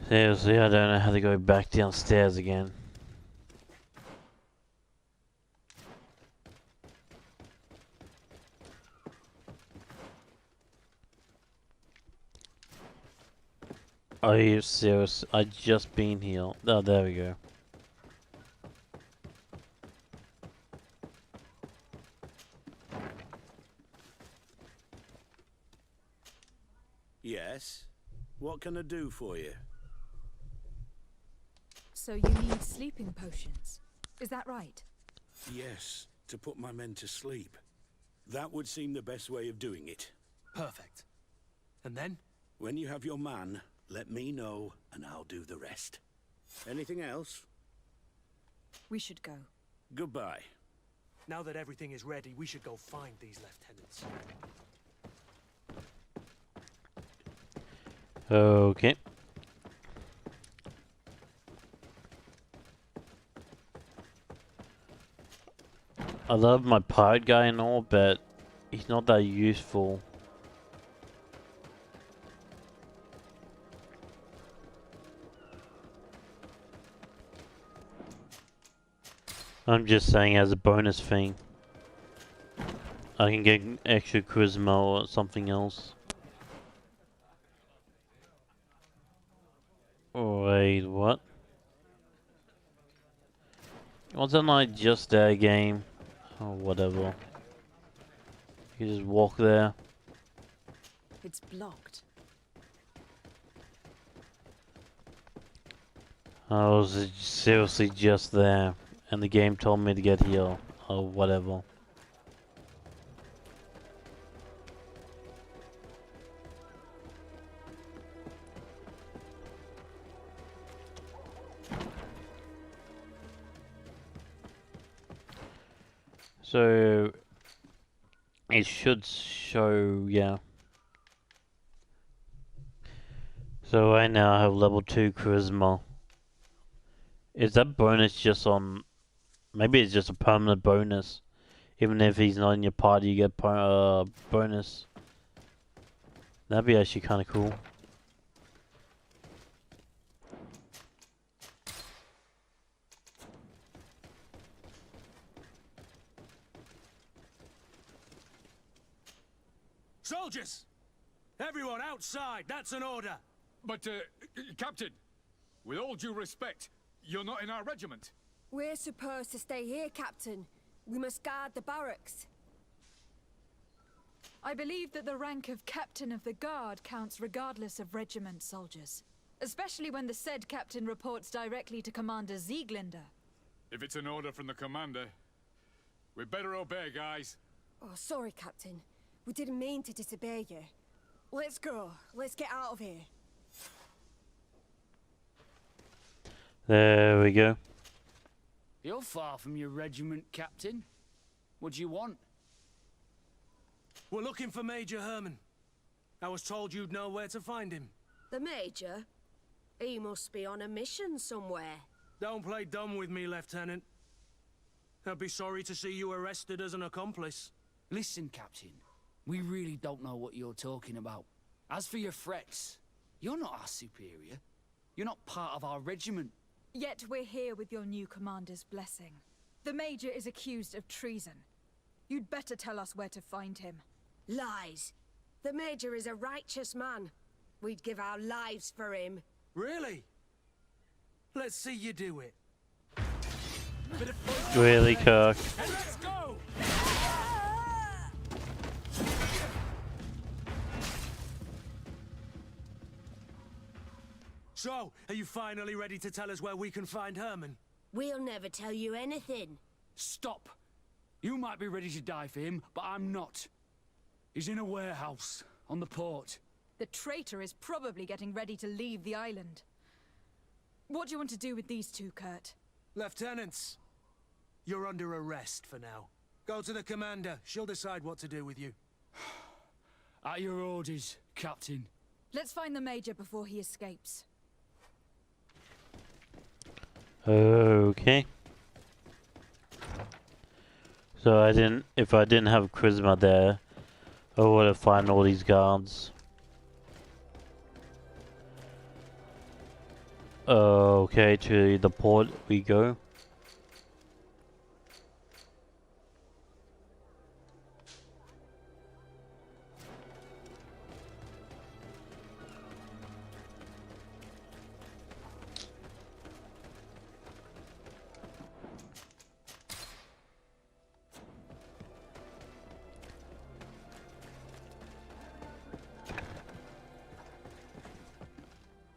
Seriously, I don't know how to go back downstairs again. Are you serious? I just been here. Oh, there we go. Yes? What can I do for you? So you need sleeping potions. Is that right? Yes, to put my men to sleep. That would seem the best way of doing it. Perfect. And then? When you have your man, let me know and I'll do the rest. Anything else? We should go. Goodbye. Now that everything is ready, we should go find these lieutenants. Okay. I love my pirate guy and all, but he's not that useful. I'm just saying as a bonus thing. I can get extra charisma or something else. Wait, what? Wasn't I just there, game? Oh, whatever. You just walk there. It's blocked. I was seriously just there, and the game told me to get here, or whatever. So it should show, yeah. So right now I have level 2 charisma. Is that bonus just on... Maybe it's just a permanent bonus. Even if he's not in your party, you get bonus. That'd be actually kind of cool. Soldiers! Everyone outside, that's an order! But, Captain, with all due respect, you're not in our regiment. We're supposed to stay here, Captain. We must guard the barracks. I believe that the rank of Captain of the Guard counts regardless of regiment, soldiers. Especially when the said captain reports directly to Commander Sieglinder. If it's an order from the commander, we'd better obey, guys. Oh, sorry, Captain. We didn't mean to disobey you. Let's go. Let's get out of here. There we go. You're far from your regiment, Captain. What do you want? We're looking for Major Herman. I was told you'd know where to find him. The Major? He must be on a mission somewhere. Don't play dumb with me, Lieutenant. I'd be sorry to see you arrested as an accomplice. Listen, Captain. We really don't know what you're talking about. As for your threats, you're not our superior. You're not part of our regiment. Yet we're here with your new commander's blessing. The Major is accused of treason. You'd better tell us where to find him. Lies. The Major is a righteous man. We'd give our lives for him. Really? Let's see you do it. Really, Kirk? And let's go! So, are you finally ready to tell us where we can find Herman? We'll never tell you anything. Stop! You might be ready to die for him, but I'm not. He's in a warehouse, on the port. The traitor is probably getting ready to leave the island. What do you want to do with these two, Kurt? Lieutenants, you're under arrest for now. Go to the commander. She'll decide what to do with you. At your orders, Captain. Let's find the Major before he escapes. Okay. So if I didn't have charisma there, I would have found all these guards. Okay, to the port we go.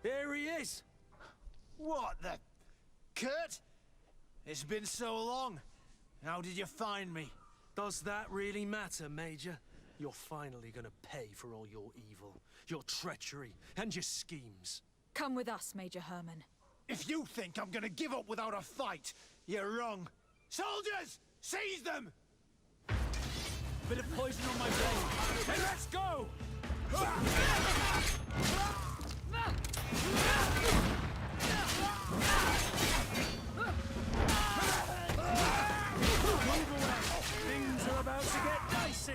Here he is! What the... Kurt? It's been so long. How did you find me? Does that really matter, Major? You're finally gonna pay for all your evil, your treachery, and your schemes. Come with us, Major Herman. If you think I'm gonna give up without a fight, you're wrong. Soldiers! Seize them! Bit of poison on my blade. And let's go! Things are about to get dicey!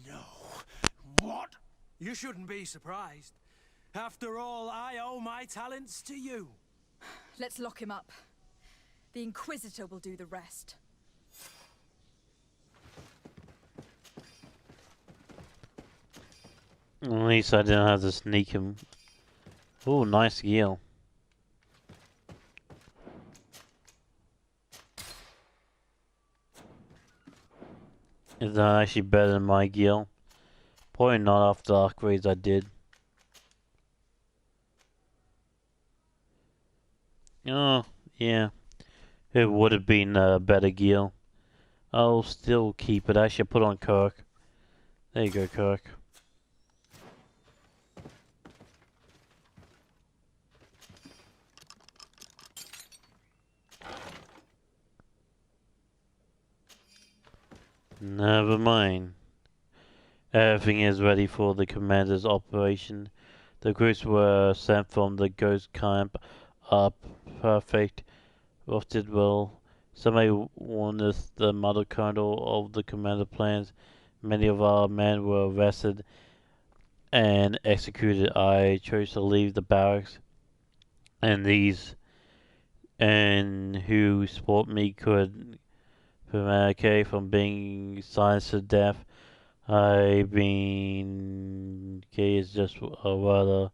No. What? You shouldn't be surprised. After all, I owe my talents to you. Let's lock him up. The Inquisitor will do the rest. At least I didn't have to sneak him. Oh, nice gear. Is that actually better than my gear? Probably not after the upgrades I did. Oh, yeah. It would have been a better gear. I'll still keep it. I should put on Kirk. There you go, Kirk. Never mind. Everything is ready for the commander's operation. The groups were sent from the ghost camp are perfect, roasted well. Somebody warned us the mother kernel of the commander plans. Many of our men were arrested and executed. I chose to leave the barracks, and these and who support me could prevent from being sentenced to death. I've been is just rather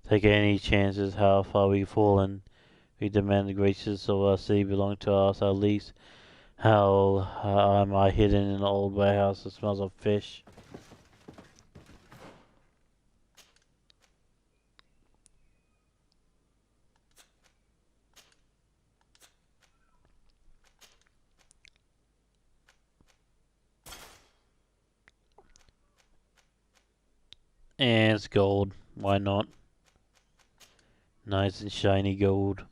take any chances how far we've fallen. We demand the graces of our city belong to us at least. How am I hidden in an old warehouse that smells of fish? And it's gold. Why not? Nice and shiny gold.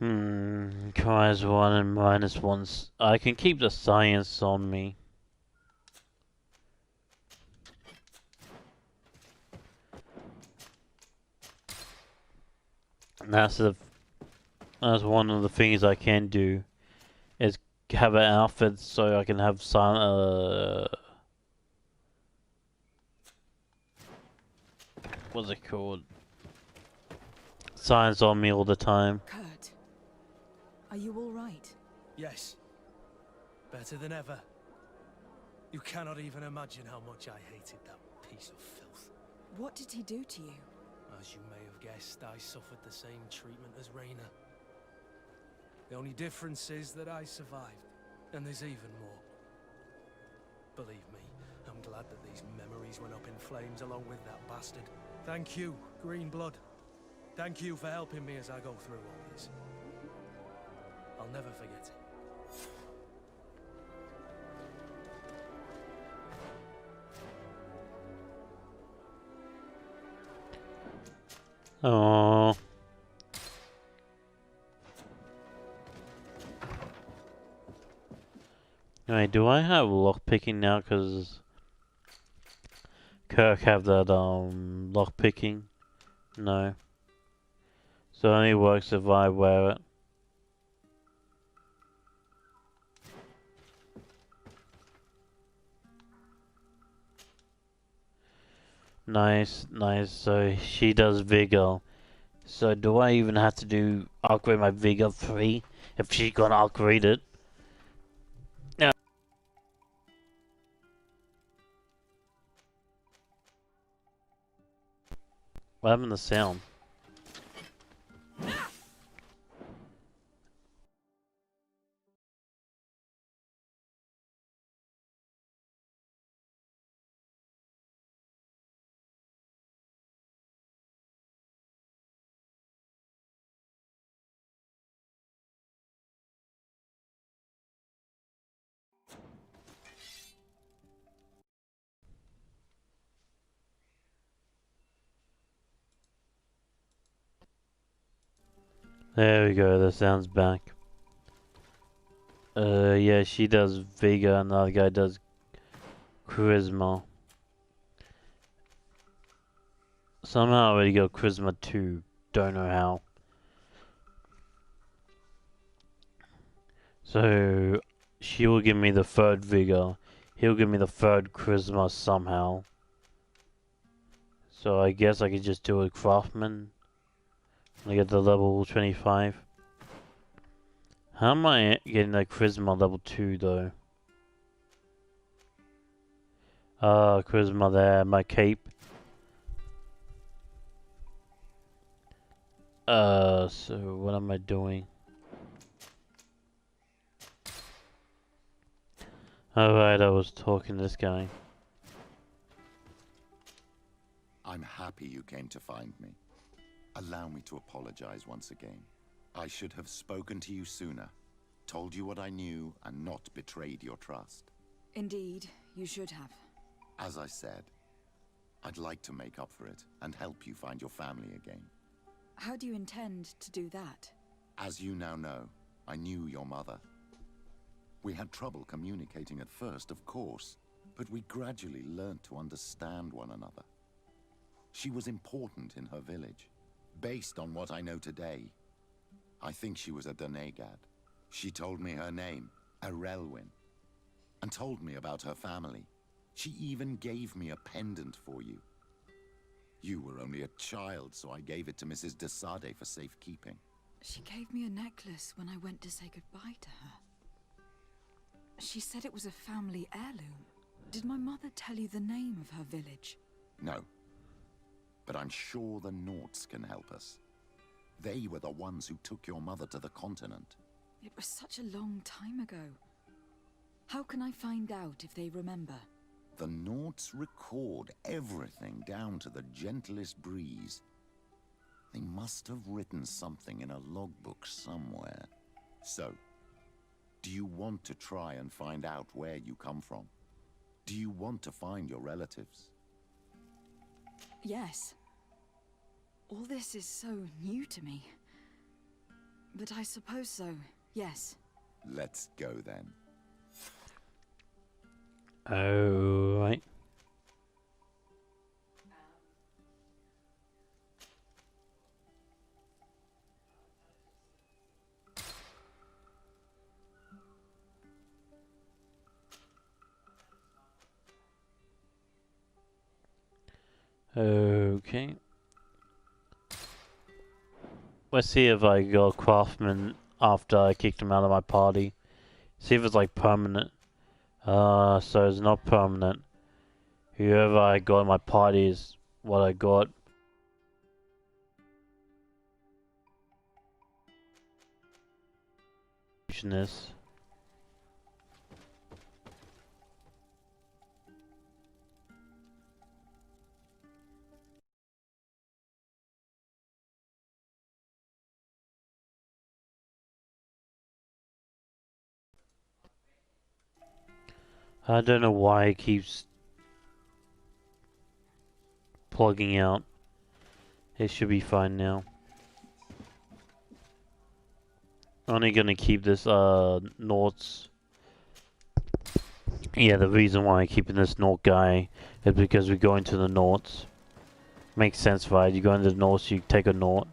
Requires 1 and -1. I can keep the science on me. And that's one of the things I can do, is have an outfit so I can have what's it called? Science on me all the time. Kurt, are you all right? Yes. Better than ever. You cannot even imagine how much I hated that piece of filth. What did he do to you? As you may have guessed, I suffered the same treatment as Raina. The only difference is that I survived, and there's even more. Believe me, I'm glad that these memories went up in flames along with that bastard. Thank you, Greenblood. Thank you for helping me as I go through all this. I'll never forget it. Oh. Alright, do I have lockpicking now? Cause Kirk have that lockpicking? No. So it only works if I wear it. Nice, nice. So she does vigor. So do I even have to do upgrade my vigor 3 if she's gonna upgrade it? Yeah. What happened to the sound? There we go, the sound's back. Yeah, she does vigor and the other guy does charisma. Somehow I already got charisma 2. Don't know how. So she will give me the 3rd vigor. He'll give me the 3rd charisma somehow. So I guess I could just do a craftsman. I get the level 25. How am I getting that charisma level 2 though? Charisma there, my cape. So what am I doing? Alright, I was talking to this guy. I'm happy you came to find me. Allow me to apologize once again. I should have spoken to you sooner, told you what I knew, and not betrayed your trust. Indeed, You should have. As I said, I'd like to make up for it and help you find your family again. How do you intend to do that? As you now know, I knew your mother. We had trouble communicating at first, of course, but we gradually learned to understand one another. She was important in her village. Based on what I know today, I think she was a Donegad. She told me her name, Arelwyn, and told me about her family. She even gave me a pendant for you. You were only a child, so I gave it to Mrs. de Sade for safekeeping. She gave me a necklace when I went to say goodbye to her. She said it was a family heirloom. Did my mother tell you the name of her village? No. But I'm sure the Norts can help us. They were the ones who took your mother to the continent. It was such a long time ago. How can I find out if they remember? The Norts record everything down to the gentlest breeze. They must have written something in a logbook somewhere. So, do you want to try and find out where you come from? Do you want to find your relatives? Yes. All this is so new to me. But I suppose so, yes. Let's go then. Alright. Okay. Let's see if I got craftsman after I kicked him out of my party. See if it's like permanent. So it's not permanent. Whoever I got in my party is what I got. This. I don't know why it keeps plugging out. It should be fine now. Only gonna keep this Norts. Yeah, the reason why I'm keeping this Nort guy is because we go into the Norts. Makes sense, right? You go into the Norts, you take a Nort.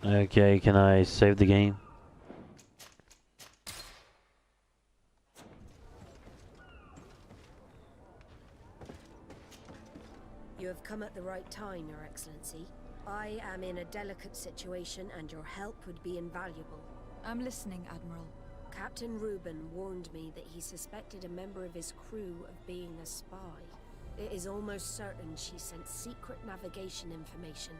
Okay, can I save the game? You have come at the right time, Your Excellency. I am in a delicate situation and your help would be invaluable. I'm listening, Admiral. Captain Reuben warned me that he suspected a member of his crew of being a spy. It is almost certain she sent secret navigation information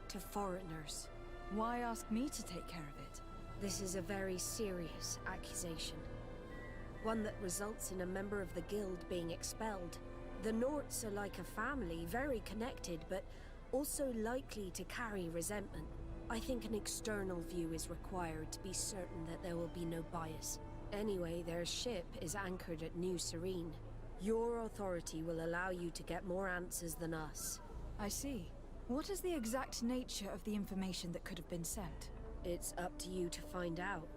to foreigners. Why ask me to take care of it? This is a very serious accusation. One that results in a member of the guild being expelled. The Norts are like a family, very connected, but also likely to carry resentment. I think an external view is required to be certain that there will be no bias. Anyway, their ship is anchored at New Serene. Your authority will allow you to get more answers than us. I see. What is the exact nature of the information that could have been sent? It's up to you to find out.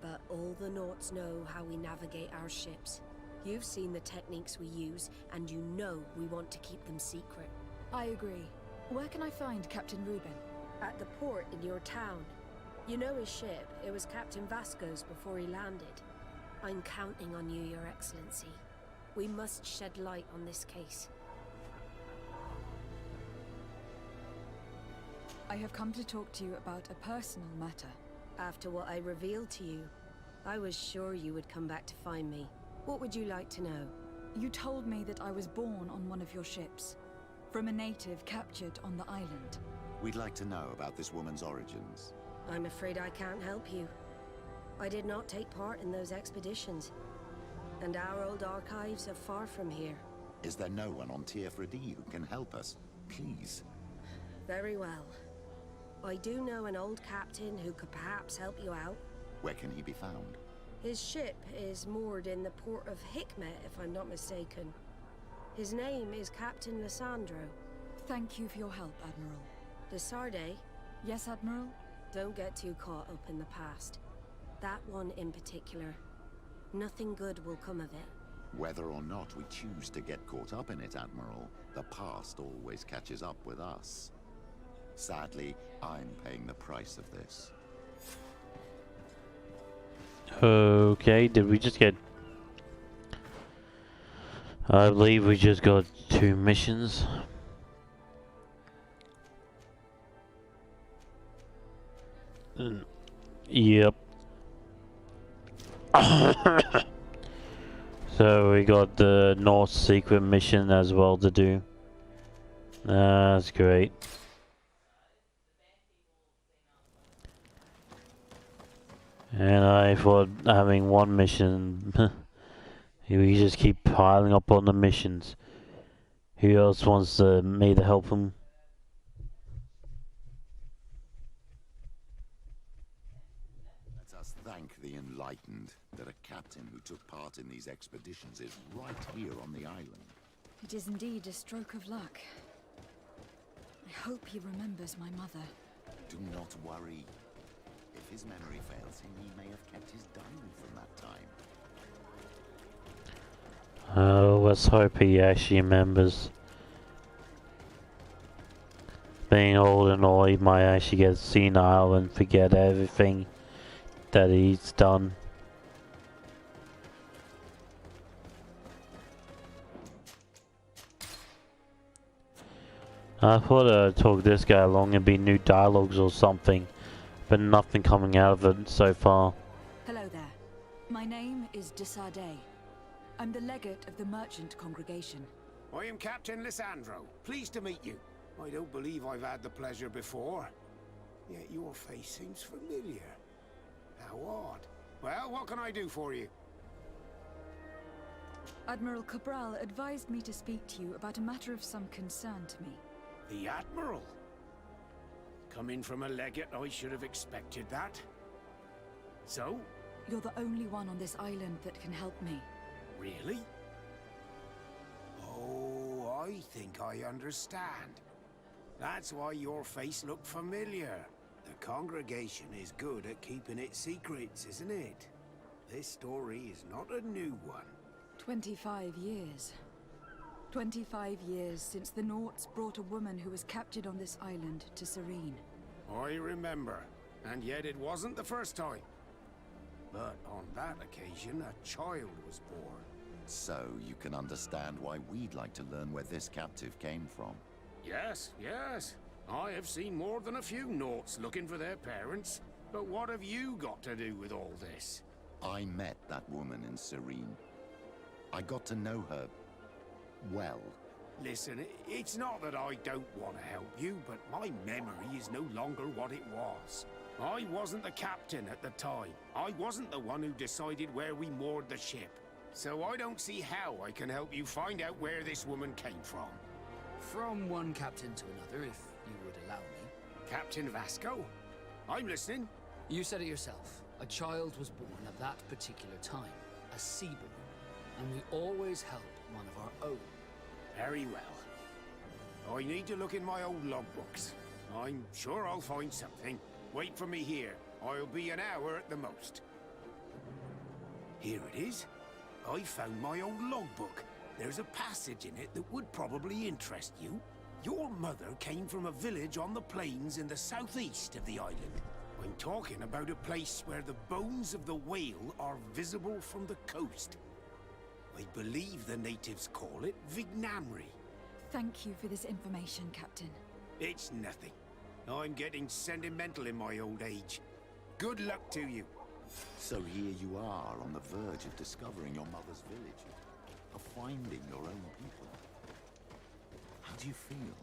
But all the Norts know how we navigate our ships. You've seen the techniques we use, and you know we want to keep them secret. I agree. Where can I find Captain Reuben? At the port in your town. You know his ship. It was Captain Vasco's before he landed. I'm counting on you, Your Excellency. We must shed light on this case. I have come to talk to you about a personal matter. After what I revealed to you, I was sure you would come back to find me. What would you like to know? You told me that I was born on one of your ships, from a native captured on the island. We'd like to know about this woman's origins. I'm afraid I can't help you. I did not take part in those expeditions. and our old archives are far from here. Is there no one on Tier 3D who can help us? Please. Very well. I do know an old captain who could perhaps help you out. Where can he be found? His ship is moored in the port of Hikmet, if I'm not mistaken. His name is Captain Lissandro. Thank you for your help, Admiral. Desarde? Yes, Admiral? Don't get too caught up in the past. That one in particular. Nothing good will come of it. Whether or not we choose to get caught up in it, Admiral, the past always catches up with us. Sadly, I'm paying the price of this. Okay, did we just get... I believe we just got 2 missions. Yep. So we got the North secret mission as well to do. That's great. And I thought having one mission, we just keep piling up on the missions. Who else wants me to help him? Let us thank the enlightened that a captain who took part in these expeditions is right here on the island. It is indeed a stroke of luck. I hope he remembers my mother. Do not worry. If his memory fails him, he may have kept his diary from that time. Oh, let's hope he actually remembers. Being old and all, he might actually get senile and forget everything that he's done. I thought it took this guy along and be new dialogues or something, but nothing coming out of it so far. Hello there. My name is Desarde. I'm the legate of the merchant congregation. I am Captain Lissandro. Pleased to meet you. I don't believe I've had the pleasure before. Yet your face seems familiar. How odd. Well, what can I do for you? Admiral Cabral advised me to speak to you about a matter of some concern to me. The Admiral? Coming from a legate, I should have expected that. So? You're the only one on this island that can help me. Really? Oh, I think I understand. That's why your face looked familiar. The congregation is good at keeping its secrets, isn't it? This story is not a new one. 25 years. 25 years since the Nauts brought a woman who was captured on this island to Serene. I remember, and yet it wasn't the first time. But on that occasion, a child was born. So you can understand why we'd like to learn where this captive came from. Yes, yes. I have seen more than a few Nauts looking for their parents. But what have you got to do with all this? I met that woman in Serene. I got to know her well. Listen, it's not that I don't want to help you, but my memory is no longer what it was. I wasn't the captain at the time. I wasn't the one who decided where we moored the ship. So I don't see how I can help you find out where this woman came from. From one captain to another, if you would allow me. Captain Vasco? I'm listening. You said it yourself. A child was born at that particular time. A seaborn. And we always help one of our own. Very well. I need to look in my old logbooks. I'm sure I'll find something. Wait for me here. I'll be an hour at the most. Here it is. I found my old logbook. There's a passage in it that would probably interest you. Your mother came from a village on the plains in the southeast of the island. I'm talking about a place where the bones of the whale are visible from the coast. I believe the natives call it Vignamri. Thank you for this information, Captain. It's nothing. I'm getting sentimental in my old age. Good luck to you. So here you are on the verge of discovering your mother's village, of finding your own people. How do you feel?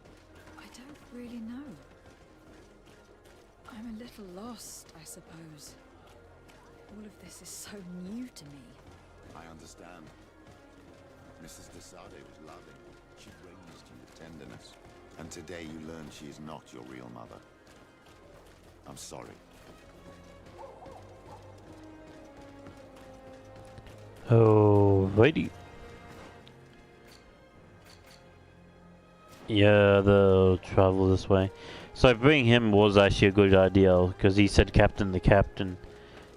I don't really know. I'm a little lost, I suppose. All of this is so new to me. I understand. Mrs. de Sade was loving. She raised you with tenderness. And today you learn she is not your real mother. I'm sorry. Alrighty. Yeah, they'll travel this way. So bringing him was actually a good idea, because he said captain the captain.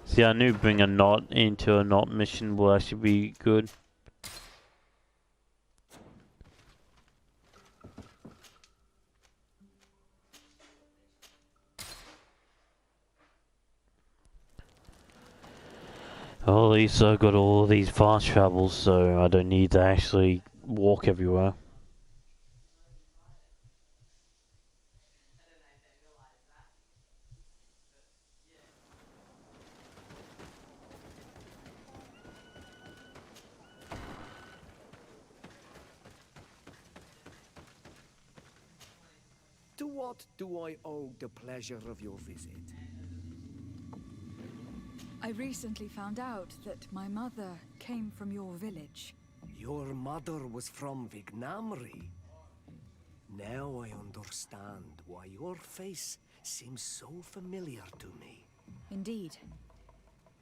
See, I knew bring a knot into a knot mission will actually be good. Well, at least I've got all these fast travels, so I don't need to actually walk everywhere. To what do I owe the pleasure of your visit? I recently found out that my mother came from your village. Your mother was from Vignamri. Now I understand why your face seems so familiar to me. Indeed.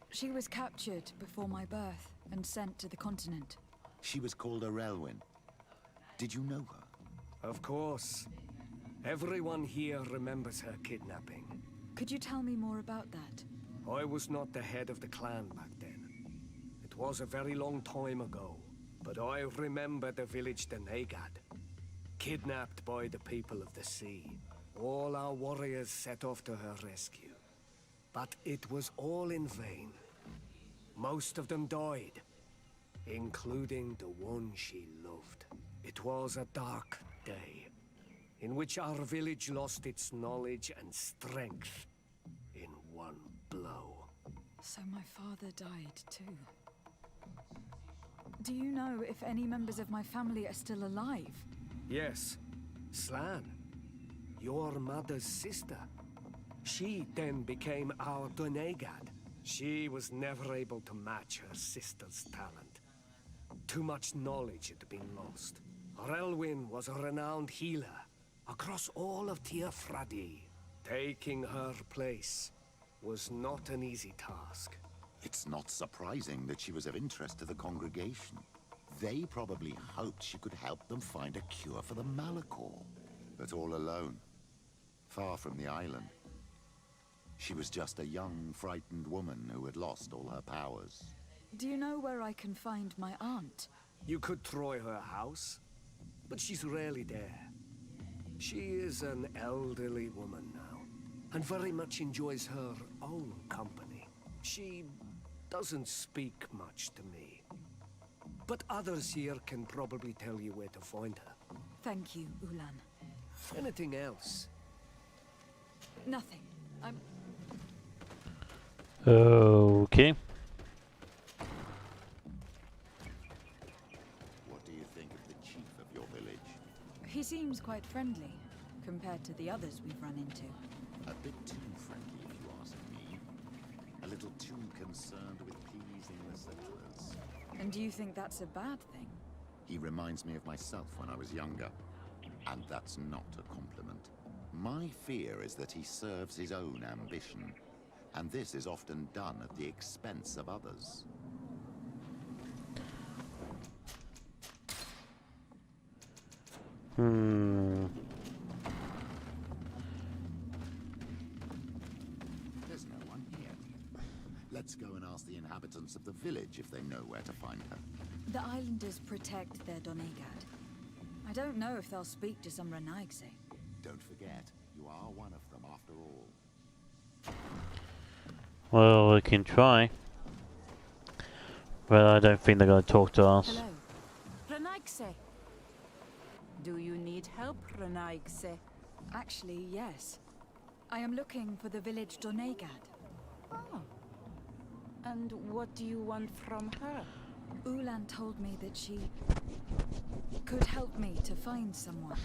She was captured before my birth and sent to the continent. She was called Arelwyn. Did you know her? Of course. Everyone here remembers her kidnapping. Could you tell me more about that? I was not the head of the clan back then. It was a very long time ago, but I remember the village Denegad. Kidnapped by the people of the sea. All our warriors set off to her rescue. But it was all in vain. Most of them died, including the one she loved. It was a dark day, in which our village lost its knowledge and strength in one blow. So my father died too. Do you know if any members of my family are still alive? Yes, Slan, your mother's sister. She then became our Donegad. She was never able to match her sister's talent. Too much knowledge had been lost. Relwyn was a renowned healer across all of Tiafradi. Taking her place was not an easy task. It's not surprising that she was of interest to the congregation. They probably hoped she could help them find a cure for the Malachor. But all alone, far from the island. She was just a young, frightened woman who had lost all her powers. Do you know where I can find my aunt? You could try her house, but she's rarely there. She is an elderly woman now, and very much enjoys her own company. She doesn't speak much to me, but others here can probably tell you where to find her. Thank you, Ulan. Anything else? Nothing. I'm... Okay. What do you think of the chief of your village? He seems quite friendly, compared to the others we've run into. A bit too friendly, if you ask me. A little too concerned with pleasing the settlers. And do you think that's a bad thing? He reminds me of myself when I was younger. And that's not a compliment. My fear is that he serves his own ambition. And this is often done at the expense of others. There's no one here. Let's go and ask the inhabitants of the village if they know where to find her. The islanders protect their Donegad. I don't know if they'll speak to some Renaigse. Don't forget, you are one of them after all. Well, we can try. Well, I don't think they're going to talk to us. Hello. Renaigse. Do you need help, Renaigse? Actually, yes. I am looking for the village Donegad. Oh. And what do you want from her? Ulan told me that she could help me to find someone.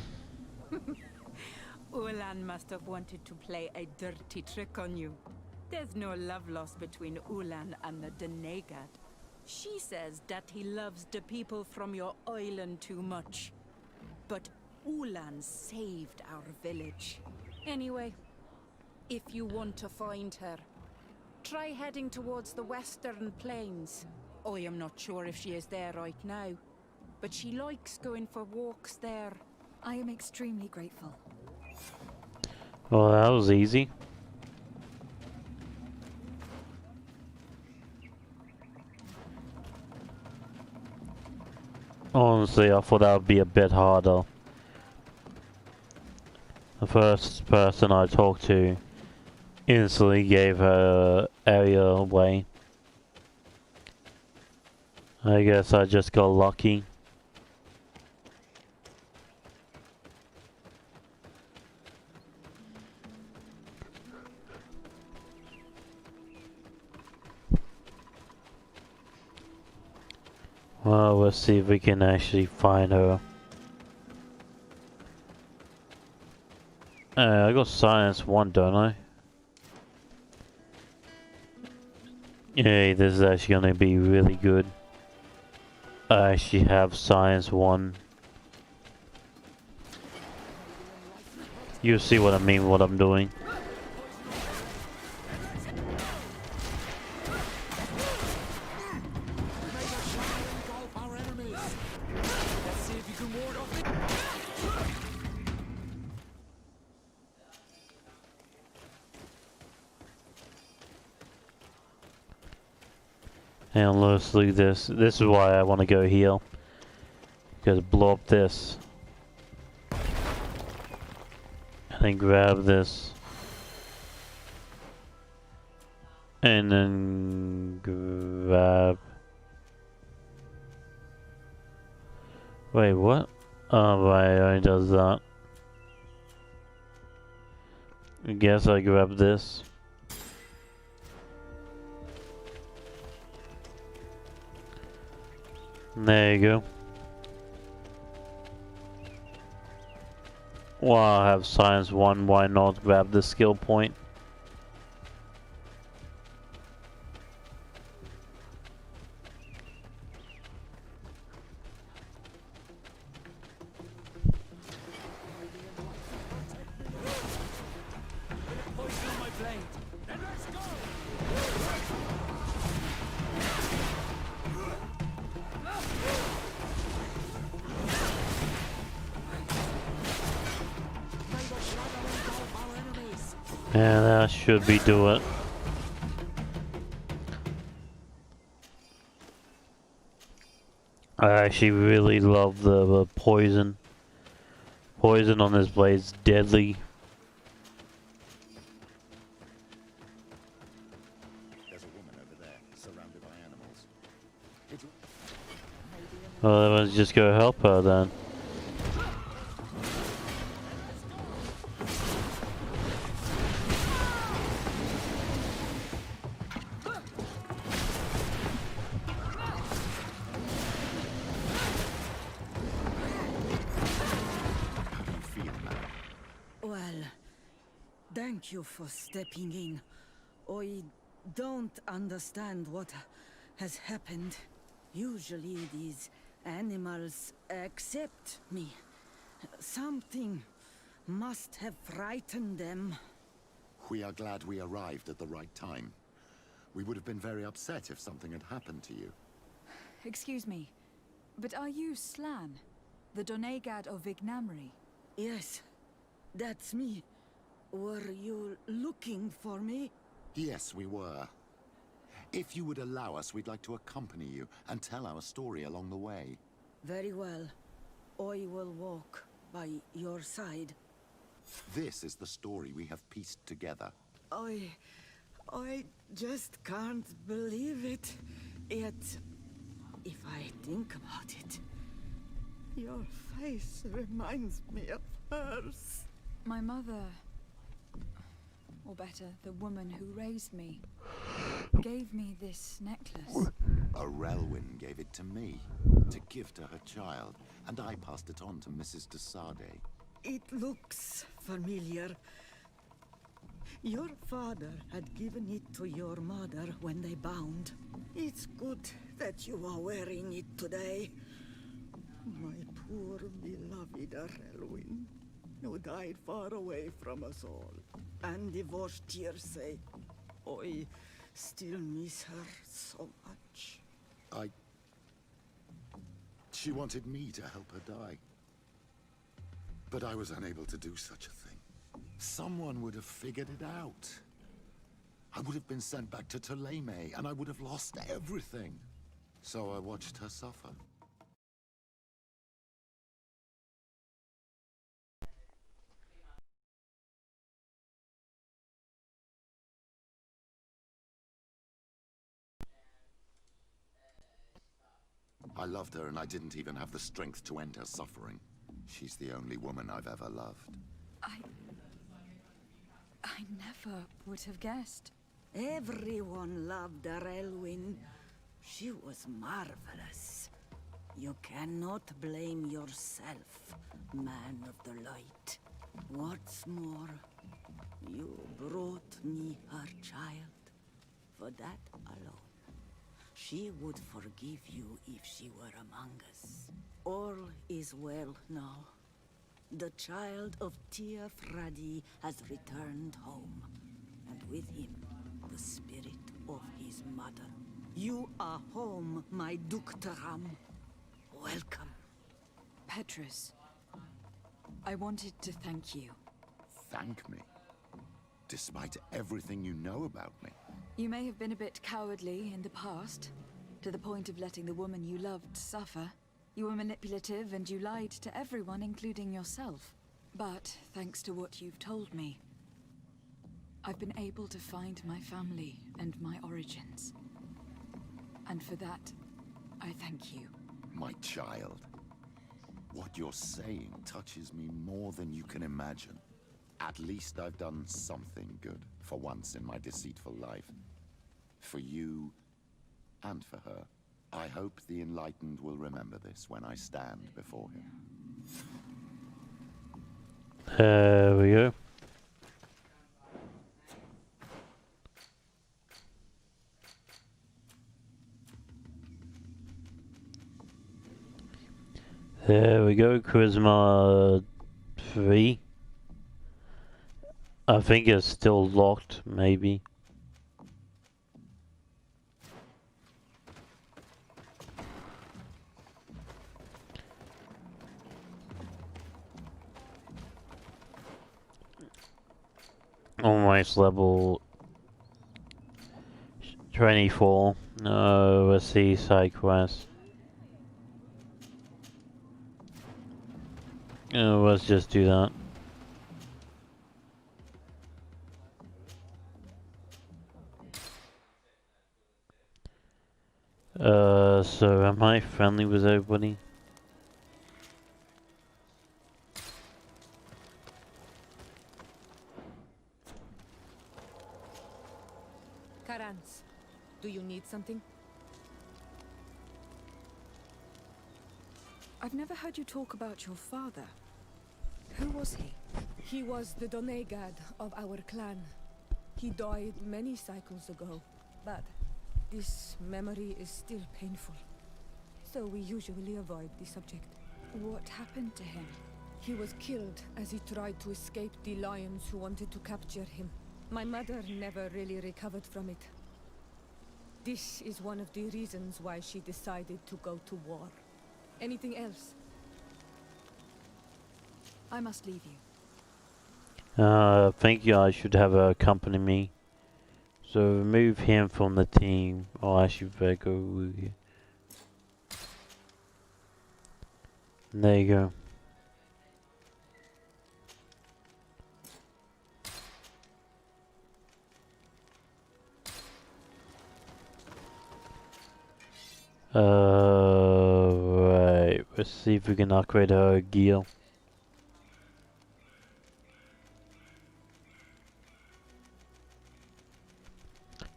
Ulan must have wanted to play a dirty trick on you. There's no love lost between Ulan and the Donegad. She says that he loves the people from your island too much. But Ulan saved our village. Anyway, if you want to find her, try heading towards the western plains. I am not sure if she is there right now, but she likes going for walks there. I am extremely grateful. Well, that was easy. Honestly, I thought that would be a bit harder. The first person I talked to instantly gave her area away. I guess I just got lucky. Well, let's see if we can actually find her. I got science 1, don't I? Yay, this is actually gonna be really good. I actually have science 1. You see what I mean, what I'm doing. And let's look at this. This is why I want to go here. Because blow up this. And then grab this. And then grab... Wait, what? Oh, right, it only does that. I guess I grab this. There you go. Well, I have science 1, why not grab the skill point? Yeah, that should be do it. I actually really love the poison. Poison on this blade is deadly. There's a woman over there, surrounded by animals. Well, let's just go help her then. Thank you for stepping in. I don't understand what has happened. Usually these animals accept me. Something must have frightened them. We are glad we arrived at the right time. We would have been very upset if something had happened to you. Excuse me, but are you Slan, the Donegad of Vignamri? Yes, that's me. Were you looking for me? Yes, we were. If you would allow us, we'd like to accompany you and tell our story along the way. Very well. I will walk by your side. This is the story we have pieced together. I just can't believe it. Yet, if I think about it, your face reminds me of hers. My mother, or better, the woman who raised me, gave me this necklace. Relwyn gave it to me, to give to her child, and I passed it on to Mrs. de Sade. It looks familiar. Your father had given it to your mother when they bound. It's good that you are wearing it today. My poor beloved Arelwyn, who died far away from us all, and divorced Tiersay. I still miss her so much. She wanted me to help her die. But I was unable to do such a thing. Someone would have figured it out. I would have been sent back to Ptolemy, and I would have lost everything. So I watched her suffer. I loved her, and I didn't even have the strength to end her suffering. She's the only woman I've ever loved. I never would have guessed. Everyone loved Arelwyn. She was marvelous. You cannot blame yourself, man of the light. What's more, you brought me her child. For that alone, she would forgive you if she were among us. All is well now. The child of Tir Fradi has returned home, and with him, the spirit of his mother. You are home, my Ductaram. Welcome. Petrus, I wanted to thank you. Thank me? Despite everything you know about me? You may have been a bit cowardly in the past, to the point of letting the woman you loved suffer. You were manipulative and you lied to everyone, including yourself. But thanks to what you've told me, I've been able to find my family and my origins. And for that, I thank you. My child. What you're saying touches me more than you can imagine. At least I've done something good for once in my deceitful life. For you and for her. I hope the Enlightened will remember this when I stand before him. There we go. There we go, Charisma 3. I think it's still locked, maybe. Almost level 24. No, let's see, side quest. Let's just do that. So am I friendly with everybody? Karans, do you need something? I've never heard you talk about your father. Who was he? He was the Donegad of our clan. He died many cycles ago, but this memory is still painful. So we usually avoid the subject. What happened to him? He was killed as he tried to escape the lions who wanted to capture him. My mother never really recovered from it. This is one of the reasons why she decided to go to war. Anything else? I must leave you. I think you guys should have accompany me. So remove him from the team. I'll actually better go with you. There you go. Right. Let's see if we can upgrade our gear.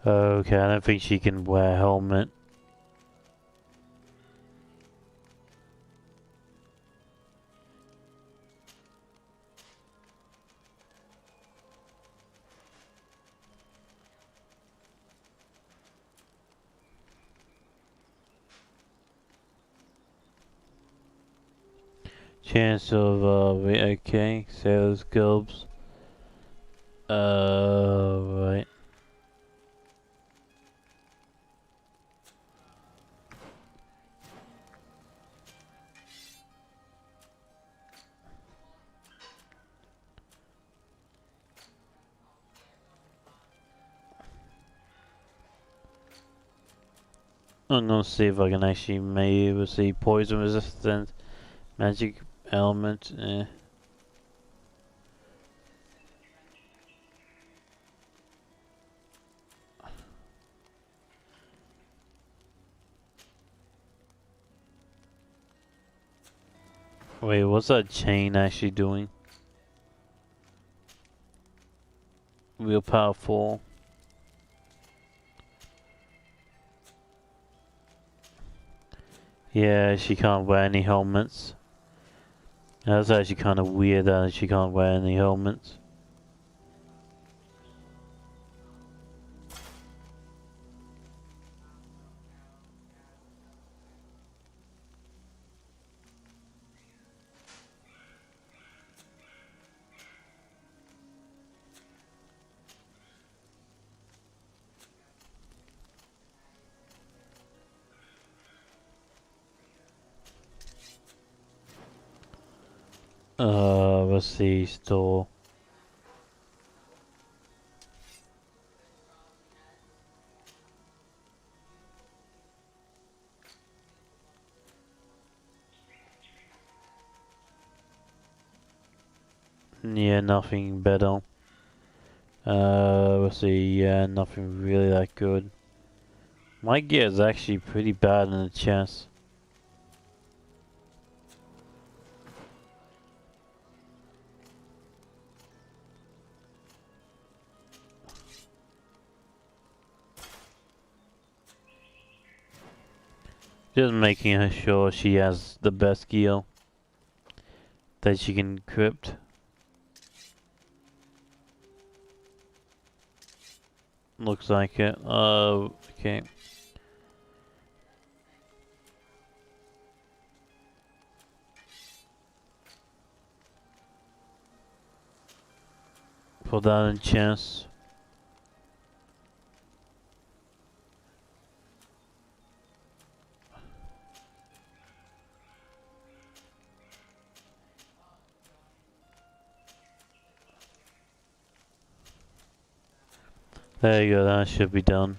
Okay, I don't think she can wear a helmet. Chance of okay, Sailor's Gulbs. Right. I'm gonna see if I can actually maybe see poison resistant, magic element. Wait, what's that chain actually doing? Willpower 4. Yeah, she can't wear any helmets. That's actually kind of weird that she can't wear any helmets. Let's see, store. Yeah, nothing better. Let's see, yeah, nothing really that good. My gear is actually pretty bad in the chest. Just making sure she has the best gear that she can equip. Looks like it. Okay. Put that in chest. There you go, that should be done.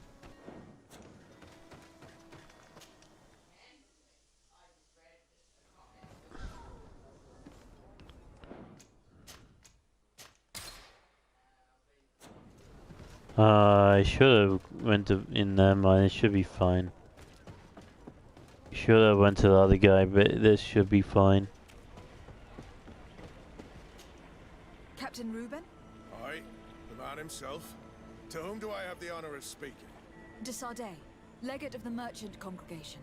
I should have went to in there, mine. It should be fine. Should have went to the other guy, but this should be fine. Captain Reuben? Aye, the man himself. To whom do I have the honor of speaking? De Sardet, legate of the merchant congregation.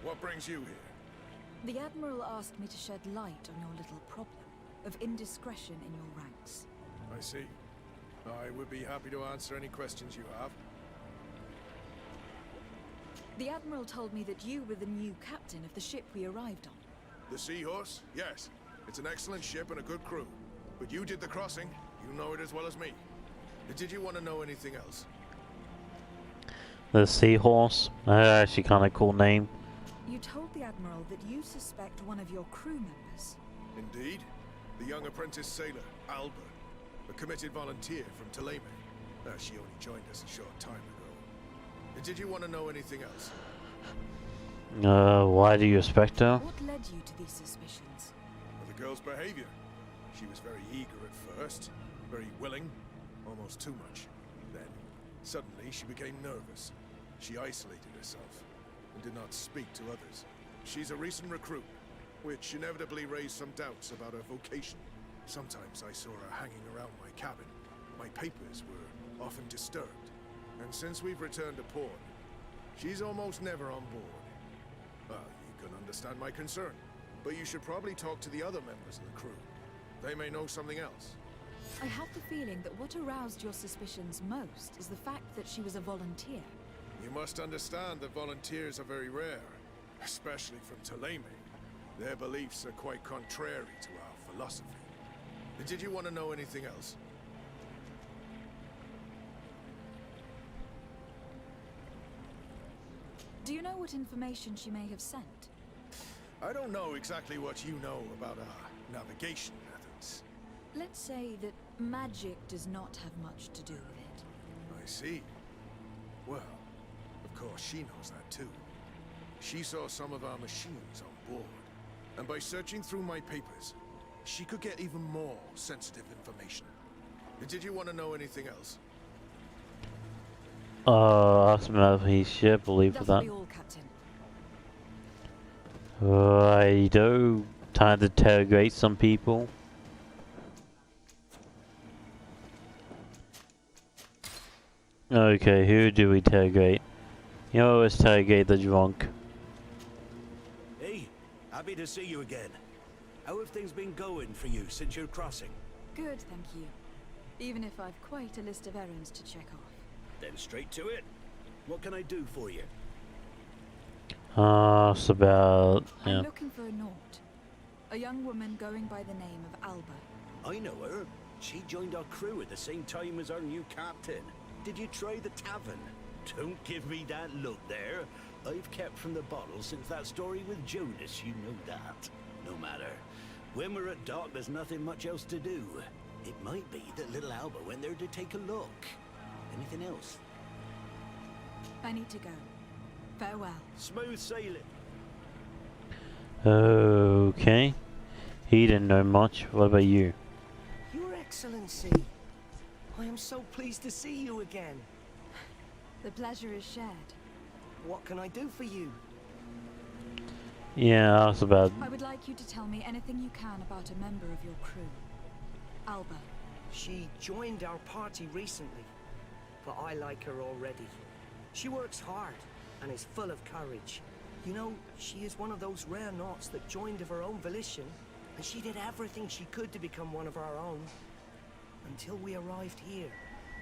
What brings you here? The Admiral asked me to shed light on your little problem of indiscretion in your ranks. I see. I would be happy to answer any questions you have. The Admiral told me that you were the new captain of the ship we arrived on. The Seahorse? Yes. It's an excellent ship and a good crew. But you did the crossing. You know it as well as me. Did you want to know anything else? The Seahorse. That's actually kind of cool name. You told the Admiral that you suspect one of your crew members. Indeed. The young apprentice sailor, Alba. A committed volunteer from Ptolemy. She only joined us a short time ago. Did you want to know anything else? Why do you suspect her? What led you to these suspicions? The girl's behavior. She was very eager at first, very willing, almost too much. Then, suddenly, she became nervous. She isolated herself and did not speak to others. She's a recent recruit, which inevitably raised some doubts about her vocation. Sometimes I saw her hanging around my cabin. My papers were often disturbed. And since we've returned to port, she's almost never on board. Well, you can understand my concern, but you should probably talk to the other members of the crew. They may know something else. I have the feeling that what aroused your suspicions most is the fact that she was a volunteer. You must understand that volunteers are very rare, especially from Ptolemy. Their beliefs are quite contrary to our philosophy. Did you want to know anything else? Do you know what information she may have sent? I don't know exactly what you know about our navigation methods. Let's say that magic does not have much to do with it. I see. Well, of course she knows that too. She saw some of our machines on board. And by searching through my papers, she could get even more sensitive information. Did you want to know anything else? Ask him if he should believe for that. That'll be all, Captain. I do time to interrogate some people. Okay, who do we interrogate? You know, let's interrogate the drunk. Hey, happy to see you again. How have things been going for you since your crossing? Good, thank you. Even if I've quite a list of errands to check off. Then straight to it. What can I do for you? It's about... yeah. I'm looking for a Nort. A young woman going by the name of Alba. I know her. She joined our crew at the same time as our new captain. Did you try the tavern? Don't give me that look there. I've kept from the bottle since that story with Jonas, you know that. No matter. When we're at dock, there's nothing much else to do. It might be that little Alba went there to take a look. Anything else? I need to go. Farewell. Smooth sailing. Okay. He didn't know much. What about you? Your Excellency, I am so pleased to see you again. The pleasure is shared. What can I do for you? Yeah, that's about... I would like you to tell me anything you can about a member of your crew. Alba. She joined our party recently, but I like her already. She works hard and is full of courage. You know, she is one of those rare Nauts that joined of her own volition, and she did everything she could to become one of our own. Until we arrived here,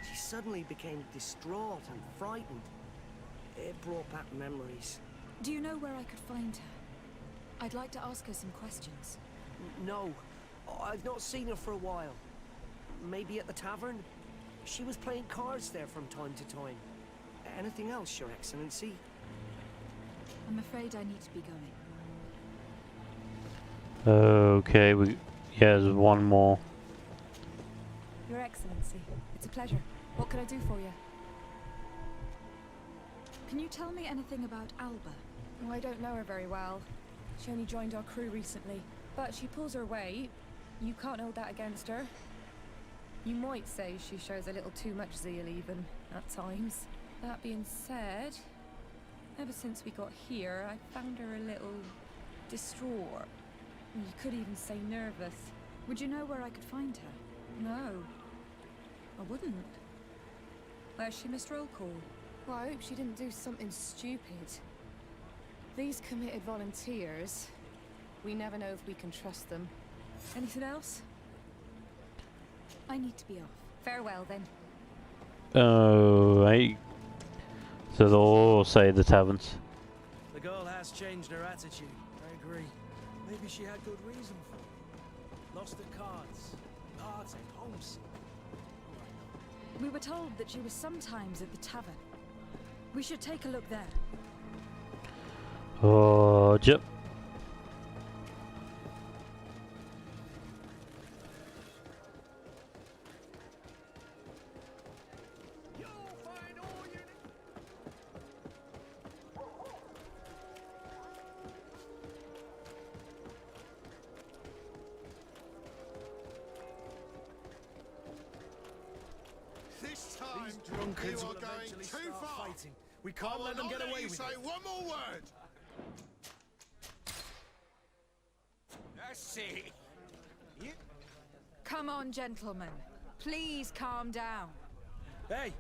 she suddenly became distraught and frightened. It brought back memories. Do you know where I could find her? I'd like to ask her some questions. No, I've not seen her for a while. Maybe at the tavern? She was playing cards there from time to time. Anything else, Your Excellency? I'm afraid I need to be going. Okay, yeah, there's one more. Your Excellency, it's a pleasure. What can I do for you? Can you tell me anything about Alba? Oh, I don't know her very well. She only joined our crew recently, but she pulls her weight. You can't hold that against her. You might say she shows a little too much zeal even, at times. That being said, ever since we got here, I found her a little distraught. You could even say nervous. Would you know where I could find her? No, I wouldn't. Where's she missed roll call? Well, I hope she didn't do something stupid. These committed volunteers, we never know if we can trust them. Anything else? I need to be off. Farewell, then. Oh, right. So they'll all say the taverns. The girl has changed her attitude. I agree. Maybe she had good reason for it. Lost her cards. Party, homesick. We were told that she was sometimes at the tavern. We should take a look there. Oh, yep. This time, These drunkards you are will going eventually too start far. fighting. We can't let them get away with say it. one more word. That's it. Come on, gentlemen. Please calm down. Hey,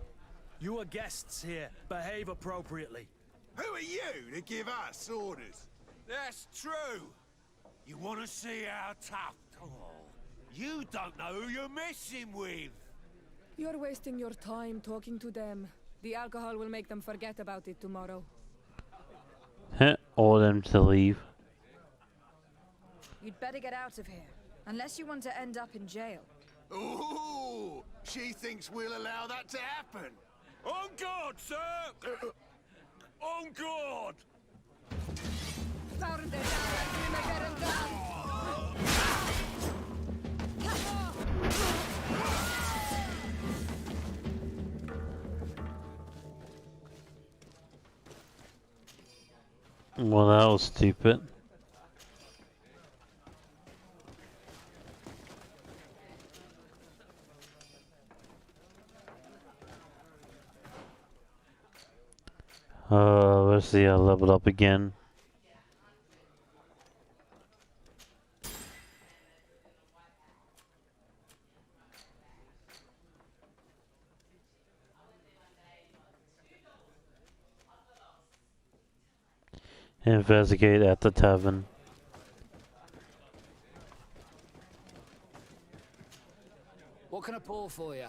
you are guests here. Behave appropriately. Who are you to give us orders? That's true. You want to see how tough? Oh, you don't know who you're messing with. You're wasting your time talking to them. The alcohol will make them forget about it tomorrow. Order them to leave. You'd better get out of here. Unless you want to end up in jail. Ooh! She thinks we'll allow that to happen. On guard, sir! On guard! Well, that was stupid. Let's see, I leveled up again. Investigate at the tavern. What can I pour for you?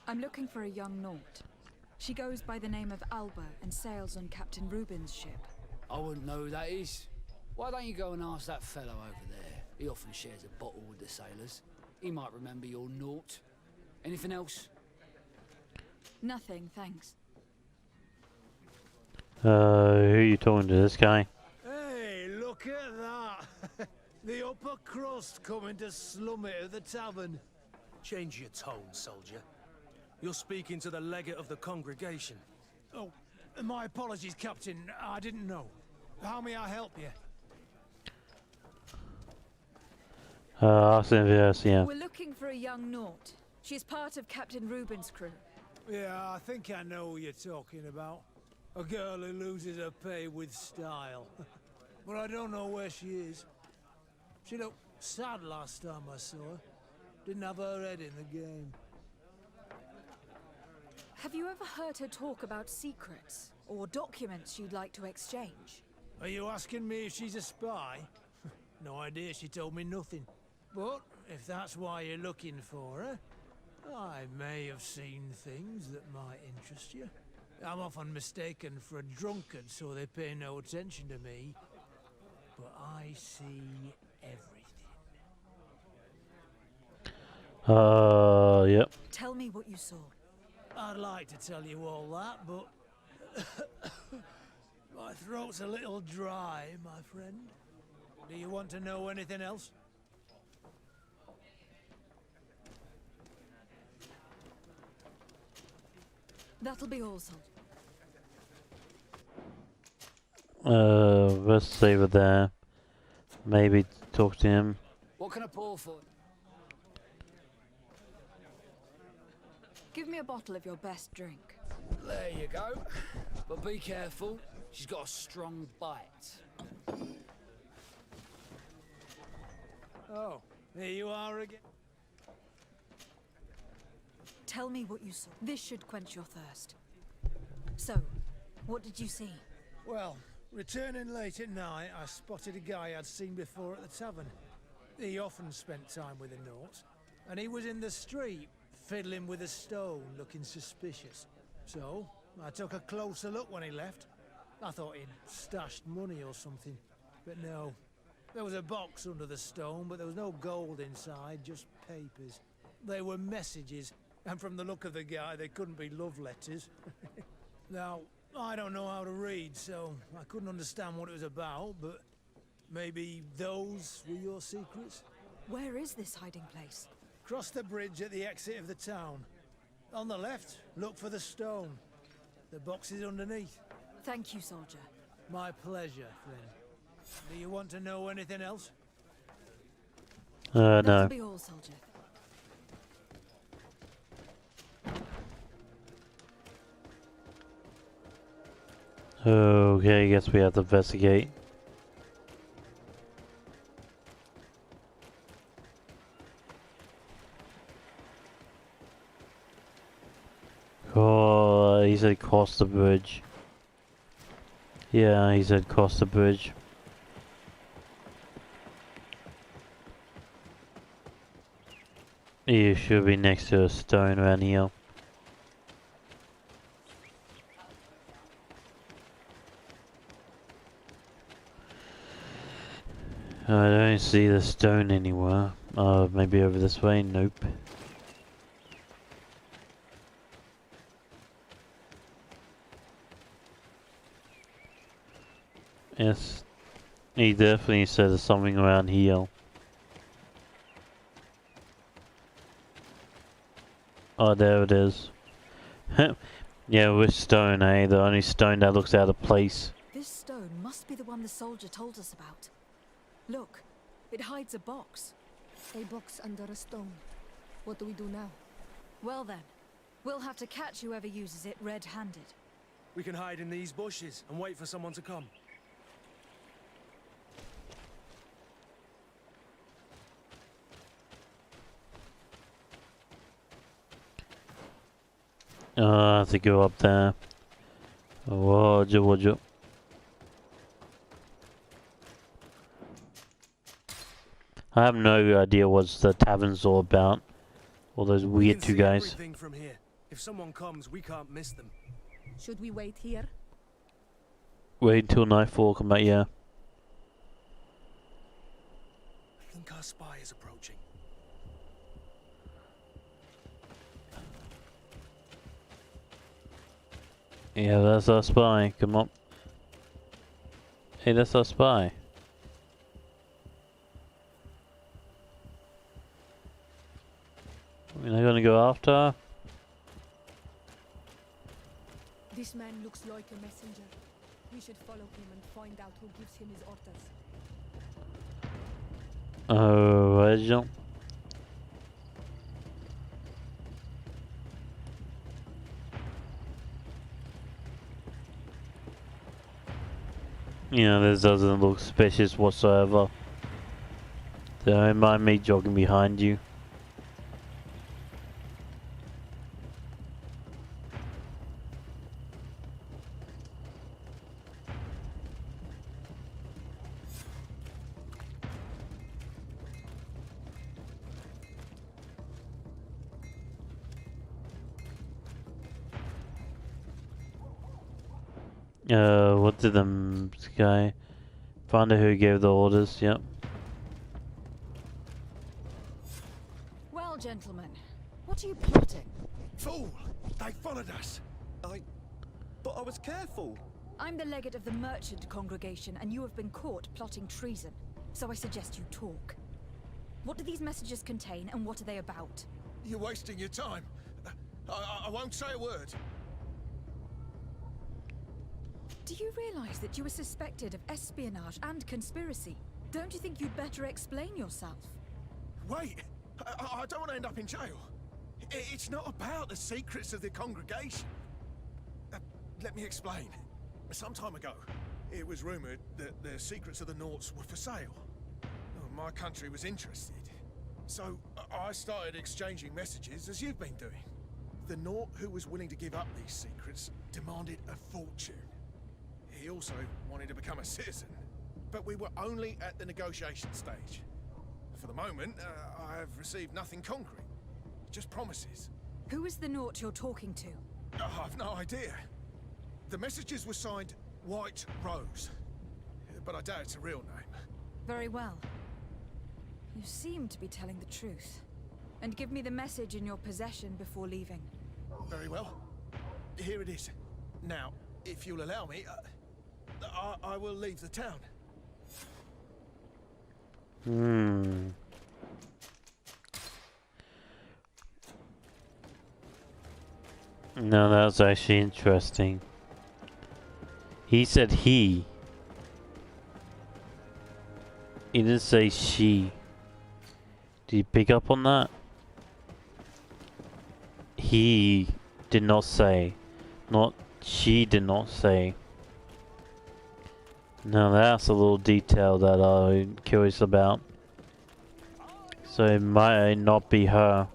I'm looking for a young Naut. She goes by the name of Alba and sails on Captain Reuben's ship. I wouldn't know who that is. Why don't you go and ask that fellow over there? He often shares a bottle with the sailors. He might remember your Naut. Anything else? Nothing, thanks. Who are you talking to, this guy? Hey, look at that! The upper crust coming to slum it at the tavern. Change your tone, soldier. You're speaking to the legate of the congregation. Oh, my apologies, Captain. I didn't know. How may I help you? Yes, yeah. We're looking for a young Naut. She's part of Captain Reuben's crew. Yeah, I think I know who you're talking about. A girl who loses her pay with style. But I don't know where she is. She looked sad last time I saw her. Didn't have her head in the game. Have you ever heard her talk about secrets or documents you'd like to exchange? Are you asking me if she's a spy? No idea, she told me nothing. But if that's why you're looking for her, I may have seen things that might interest you. I'm often mistaken for a drunkard, so they pay no attention to me. But I see everything. Yep. Tell me what you saw. I'd like to tell you all that, but my throat's a little dry, my friend. Do you want to know anything else? That'll be all, Sol. Let's save it there. Maybe talk to him. What can I pour for? Give me a bottle of your best drink. There you go. But be careful. She's got a strong bite. Oh, here you are again. Tell me what you saw. This should quench your thirst. So, what did you see? Well, returning late at night, I spotted a guy I'd seen before at the tavern. He often spent time with a Naut, and he was in the street, fiddling with a stone, looking suspicious. So, I took a closer look when he left. I thought he'd stashed money or something, but no. There was a box under the stone, but there was no gold inside, just papers. They were messages, and from the look of the guy, they couldn't be love letters. Now, I don't know how to read, so I couldn't understand what it was about, but maybe those were your secrets? Where is this hiding place? Cross the bridge at the exit of the town. On the left, look for the stone. The box is underneath. Thank you, soldier. My pleasure, friend. Do you want to know anything else? No. That'll be all, soldier. Okay, I guess we have to investigate. Oh, he said cross the bridge. Yeah, he said cross the bridge. You should be next to a stone around here. I don't see the stone anywhere. Maybe over this way? Nope. Yes. He definitely said there's something around here. Oh, there it is. Yeah, with stone, eh? The only stone that looks out of place. This stone must be the one the soldier told us about. Look, it hides a box. A box under a stone. What do we do now? Well then, we'll have to catch whoever uses it red-handed. We can hide in these bushes and wait for someone to come. I have to go up there. Roger. I have no idea what the tavern's all about. All those weird two guys. Everything from here. If someone comes, we can't miss them. Should we wait here? Wait until nightfall, come back, yeah. I think our spy is approaching. Yeah, that's our spy. Come on. Hey, that's our spy. We're not gonna go after her? This man looks like a messenger. We should follow him and find out who gives him his orders. Roger. You know, this doesn't look suspicious whatsoever. Don't mind me jogging behind you. What did the guy find out who gave the orders? Yep. Well, gentlemen, what are you plotting? Fool! They followed us! But I was careful. I'm the legate of the merchant congregation, and you have been caught plotting treason. So I suggest you talk. What do these messages contain, and what are they about? You're wasting your time. I won't say a word. Do you realize that you were suspected of espionage and conspiracy? Don't you think you'd better explain yourself? Wait! I don't want to end up in jail. It's not about the secrets of the congregation. Let me explain. Some time ago, it was rumored that the secrets of the Nauts were for sale. My country was interested. So I started exchanging messages as you've been doing. The Naut who was willing to give up these secrets demanded a fortune. He also wanted to become a citizen, but we were only at the negotiation stage. For the moment, I have received nothing concrete, just promises. Who is the Naut you're talking to? I've no idea. The messages were signed White Rose, but I doubt it's a real name. Very well. You seem to be telling the truth. And give me the message in your possession before leaving. Very well. Here it is. Now, if you'll allow me, I will leave the town. No, that's actually interesting. He said he. He didn't say she. Did you pick up on that? He did not say. Not she did not say. Now that's a little detail that I'm curious about. So it might not be her.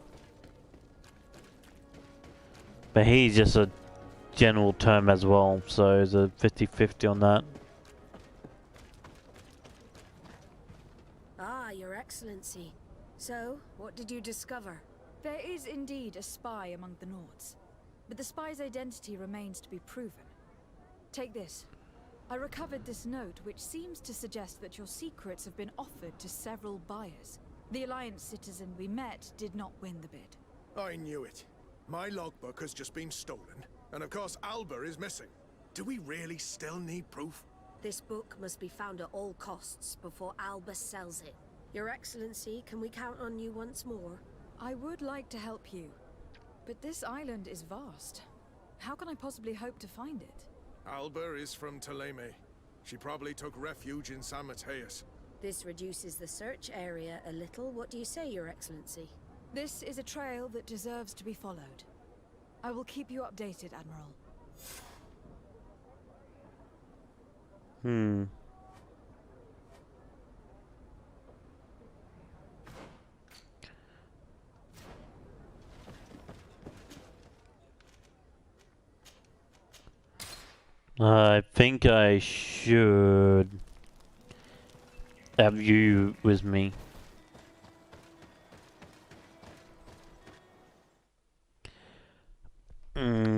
But he's just a general term as well, so it's a 50-50 on that. Ah, Your Excellency. So, what did you discover? There is indeed a spy among the Nauts, but the spy's identity remains to be proven. Take this. I recovered this note, which seems to suggest that your secrets have been offered to several buyers. The Alliance citizen we met did not win the bid. I knew it. My logbook has just been stolen, and of course Alba is missing. Do we really still need proof? This book must be found at all costs before Alba sells it. Your Excellency, can we count on you once more? I would like to help you, but this island is vast. How can I possibly hope to find it? Alba is from Teleme. She probably took refuge in San Mateus. This reduces the search area a little. What do you say, Your Excellency? This is a trail that deserves to be followed. I will keep you updated, Admiral. I think I should have you with me.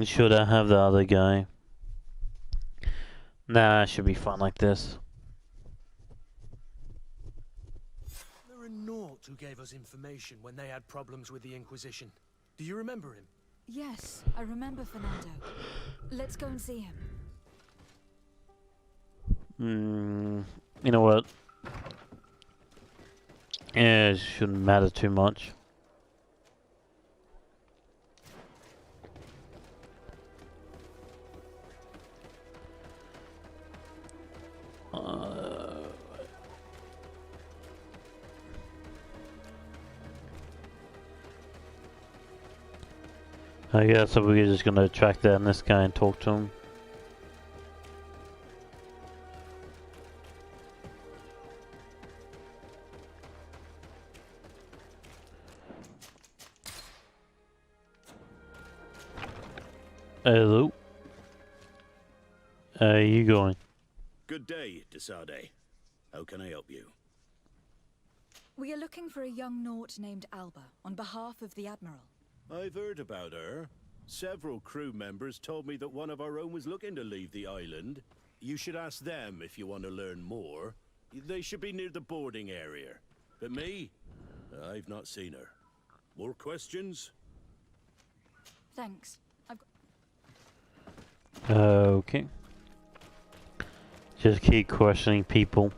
Should I have the other guy? Nah, it should be fun like this. There a Naut who gave us information when they had problems with the Inquisition. Do you remember him? Yes, I remember Fernando. Let's go and see him. You know what? Yeah, it shouldn't matter too much. I guess we're just gonna track down this guy and talk to him. Hello. How are you going? Good day, Desade. How can I help you? We are looking for a young Naut named Alba on behalf of the Admiral. I've heard about her. Several crew members told me that one of our own was looking to leave the island. You should ask them if you want to learn more. They should be near the boarding area. But me? I've not seen her. More questions? Thanks. Okay. Just keep questioning people.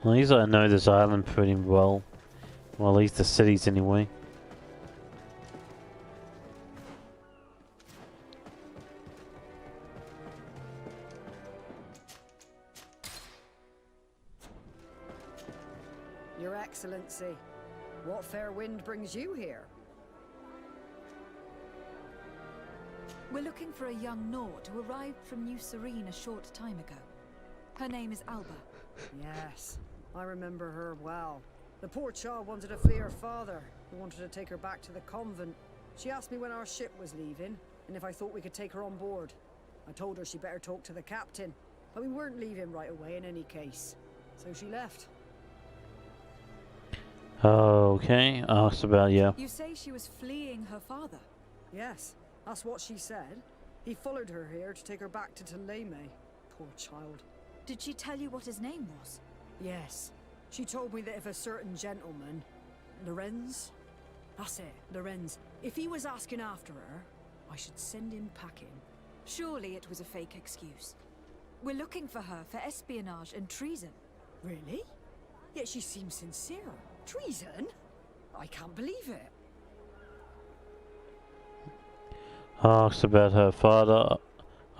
At least I know this island pretty well. Well, at least the cities anyway. Your Excellency, what fair wind brings you here? We're looking for a young Naut who arrived from New Serene a short time ago. Her name is Alba. Yes, I remember her well. The poor child wanted to flee her father, who wanted to take her back to the convent. She asked me when our ship was leaving, and if I thought we could take her on board. I told her she better talk to the captain, but we weren't leaving right away in any case. So she left. Okay, asked about you. You say she was fleeing her father? Yes, that's what she said. He followed her here to take her back to Teleme. Poor child. Did she tell you what his name was? Yes. She told me that if a certain gentleman, Lorenz? That's it, Lorenz. If he was asking after her, I should send him packing. Surely it was a fake excuse. We're looking for her for espionage and treason. Really? Yet she seems sincere. Treason? I can't believe it. Asked about her father.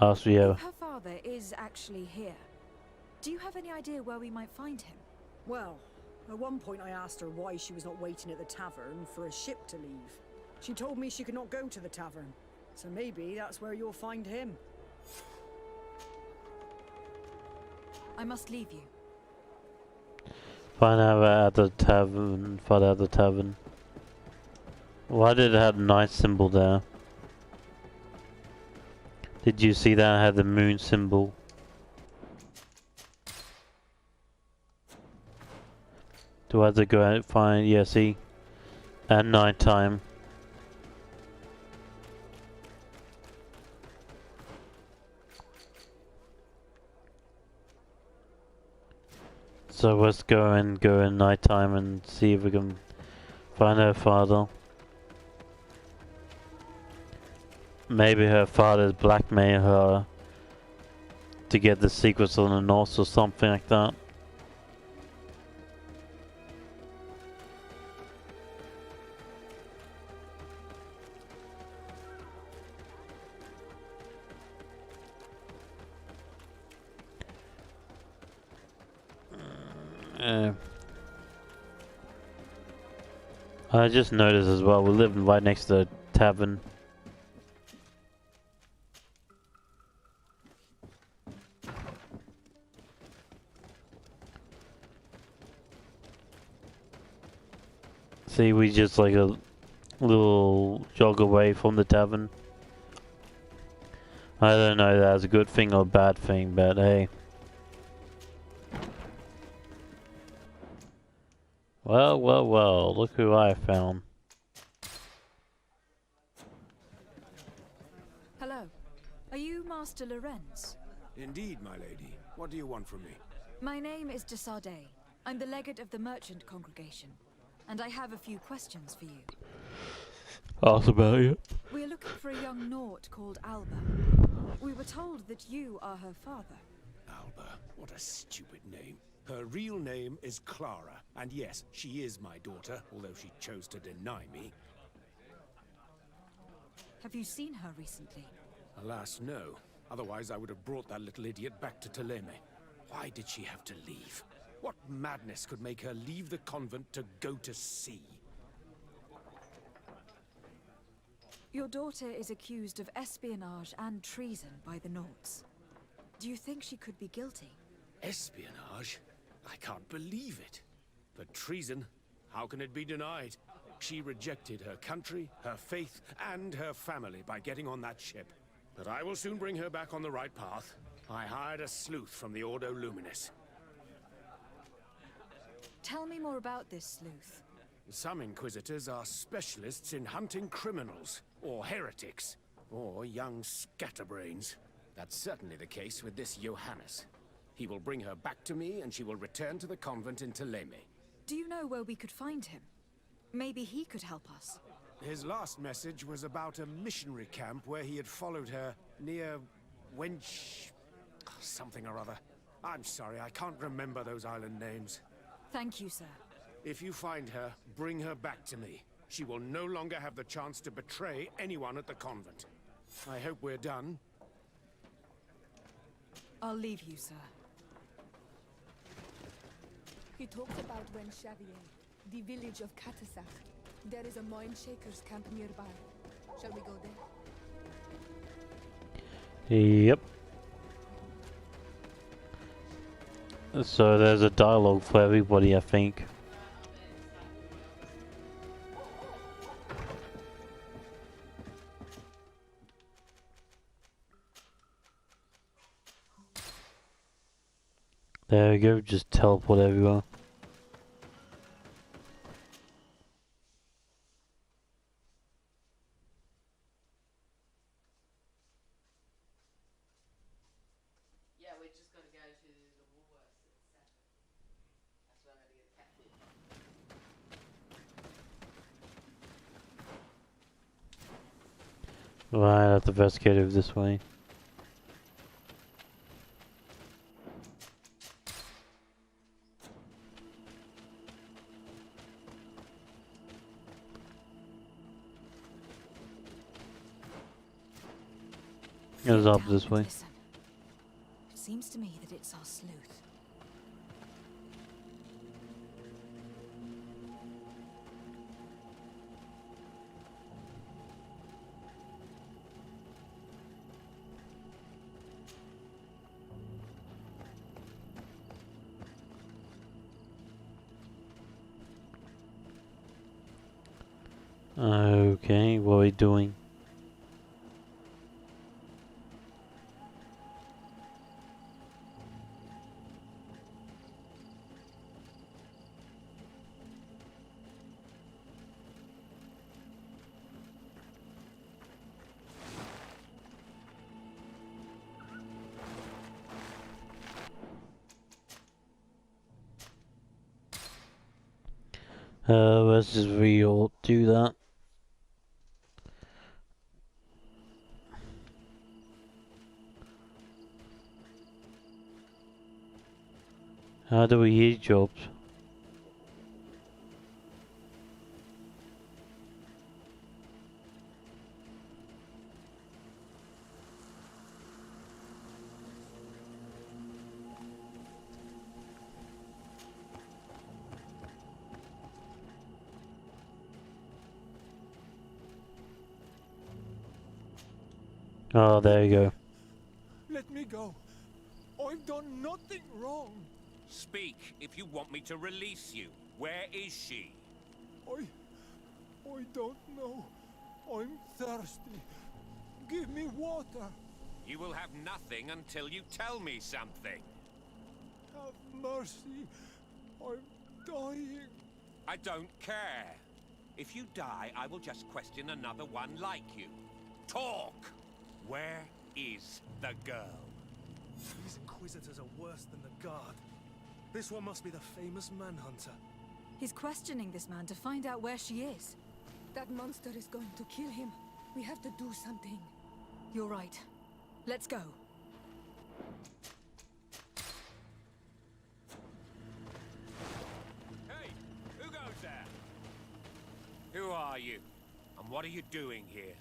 Asked you. Her father is actually here. Do you have any idea where we might find him? Well, at one point I asked her why she was not waiting at the tavern for a ship to leave. She told me she could not go to the tavern, so maybe that's where you'll find him. I must leave you. Find out at the tavern. Find out the tavern. Why did it have a nice symbol there? Did you see that? It had the moon symbol. Do I have to go out and find, yeah, see, at night time. So let's go in night time and see if we can find her father. Maybe her father's blackmail her to get the secrets on the North or something like that. I just noticed as well, we're living right next to the tavern. See, we just like a little jog away from the tavern. I don't know if that's a good thing or a bad thing, but hey. Well, well, well, look who I found. Hello. Are you Master Lorenz? Indeed, my lady. What do you want from me? My name is de Sardet. I'm the legate of the merchant congregation, and I have a few questions for you. Ask about you. We're looking for a young Naut called Alba. We were told that you are her father. Alba. What a stupid name. Her real name is Clara, and yes, she is my daughter, although she chose to deny me. Have you seen her recently? Alas, no. Otherwise, I would have brought that little idiot back to Teleme. Why did she have to leave? What madness could make her leave the convent to go to sea? Your daughter is accused of espionage and treason by the Nauts. Do you think she could be guilty? Espionage? I can't believe it. But treason? How can it be denied? She rejected her country, her faith, and her family by getting on that ship. But I will soon bring her back on the right path. I hired a sleuth from the Ordo Luminis. Tell me more about this sleuth. Some Inquisitors are specialists in hunting criminals, or heretics, or young scatterbrains. That's certainly the case with this Johannes. He will bring her back to me, and she will return to the convent in Teleme. Do you know where we could find him? Maybe he could help us. His last message was about a missionary camp where he had followed her near Wench... something or other. I'm sorry, I can't remember those island names. Thank you, sir. If you find her, bring her back to me. She will no longer have the chance to betray anyone at the convent. I hope we're done. I'll leave you, sir. He talks about when Xavier, the village of Katasak. There is a mine shaker's camp nearby. Shall we go there? Yep. So there's a dialogue for everybody, I think. There we go, just teleport everywhere. Right, I have to investigate over this way. It was up this way. Listen. It seems to me that it's our sleuth. Okay, what are we doing? Let's just do that. How do we use jobs? Oh, there you go. Let me go. I've done nothing wrong. Speak if you want me to release you. Where is she? I don't know. I'm thirsty. Give me water. You will have nothing until you tell me something. Have mercy. I'm dying. I don't care. If you die, I will just question another one like you. Talk! Where is the girl? These Inquisitors are worse than the Guard. This one must be the famous Manhunter. He's questioning this man to find out where she is. That monster is going to kill him. We have to do something. You're right. Let's go. Hey, who goes there? Who are you? And what are you doing here?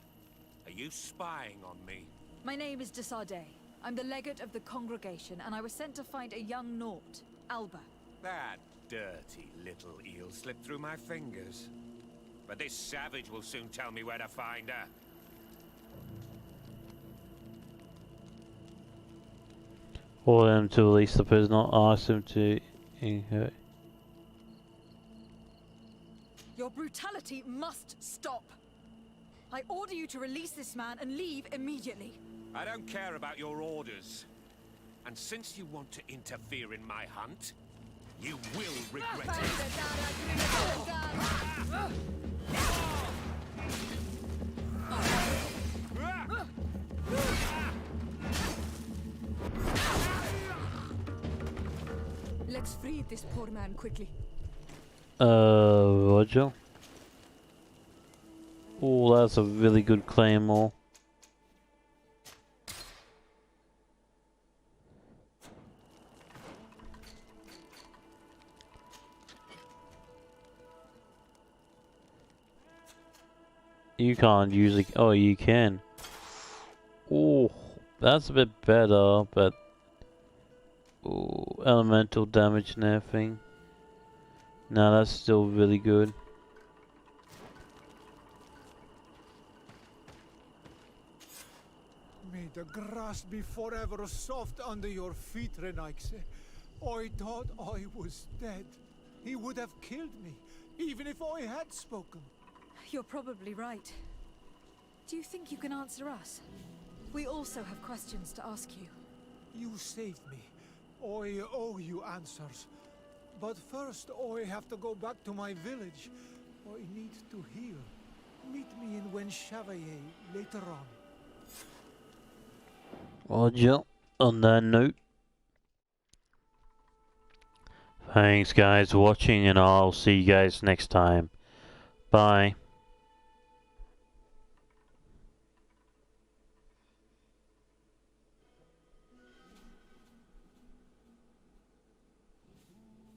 Are you spying on me? My name is Desardet. I'm the legate of the congregation, and I was sent to find a young Naut, Alba. That dirty little eel slipped through my fingers. But this savage will soon tell me where to find her. Order them to release the prisoner. Ask them to inherit. Your brutality must stop. I order you to release this man and leave immediately. I don't care about your orders. And since you want to interfere in my hunt, you will regret it. Let's free this poor man quickly. Roger. Oh, that's a really good claymore. You can't usually. Oh, you can. Oh, that's a bit better, but. Oh, elemental damage and everything. No, that's still really good. May the grass be forever soft under your feet, Renaigse. I thought I was dead. He would have killed me, even if I had spoken. You're probably right. Do you think you can answer us? We also have questions to ask you. You saved me. I owe you answers. But first, I have to go back to my village. I need to heal. Meet me in Wen Chevalier later on. Roger. On that note, thanks guys for watching, and I'll see you guys next time. Bye.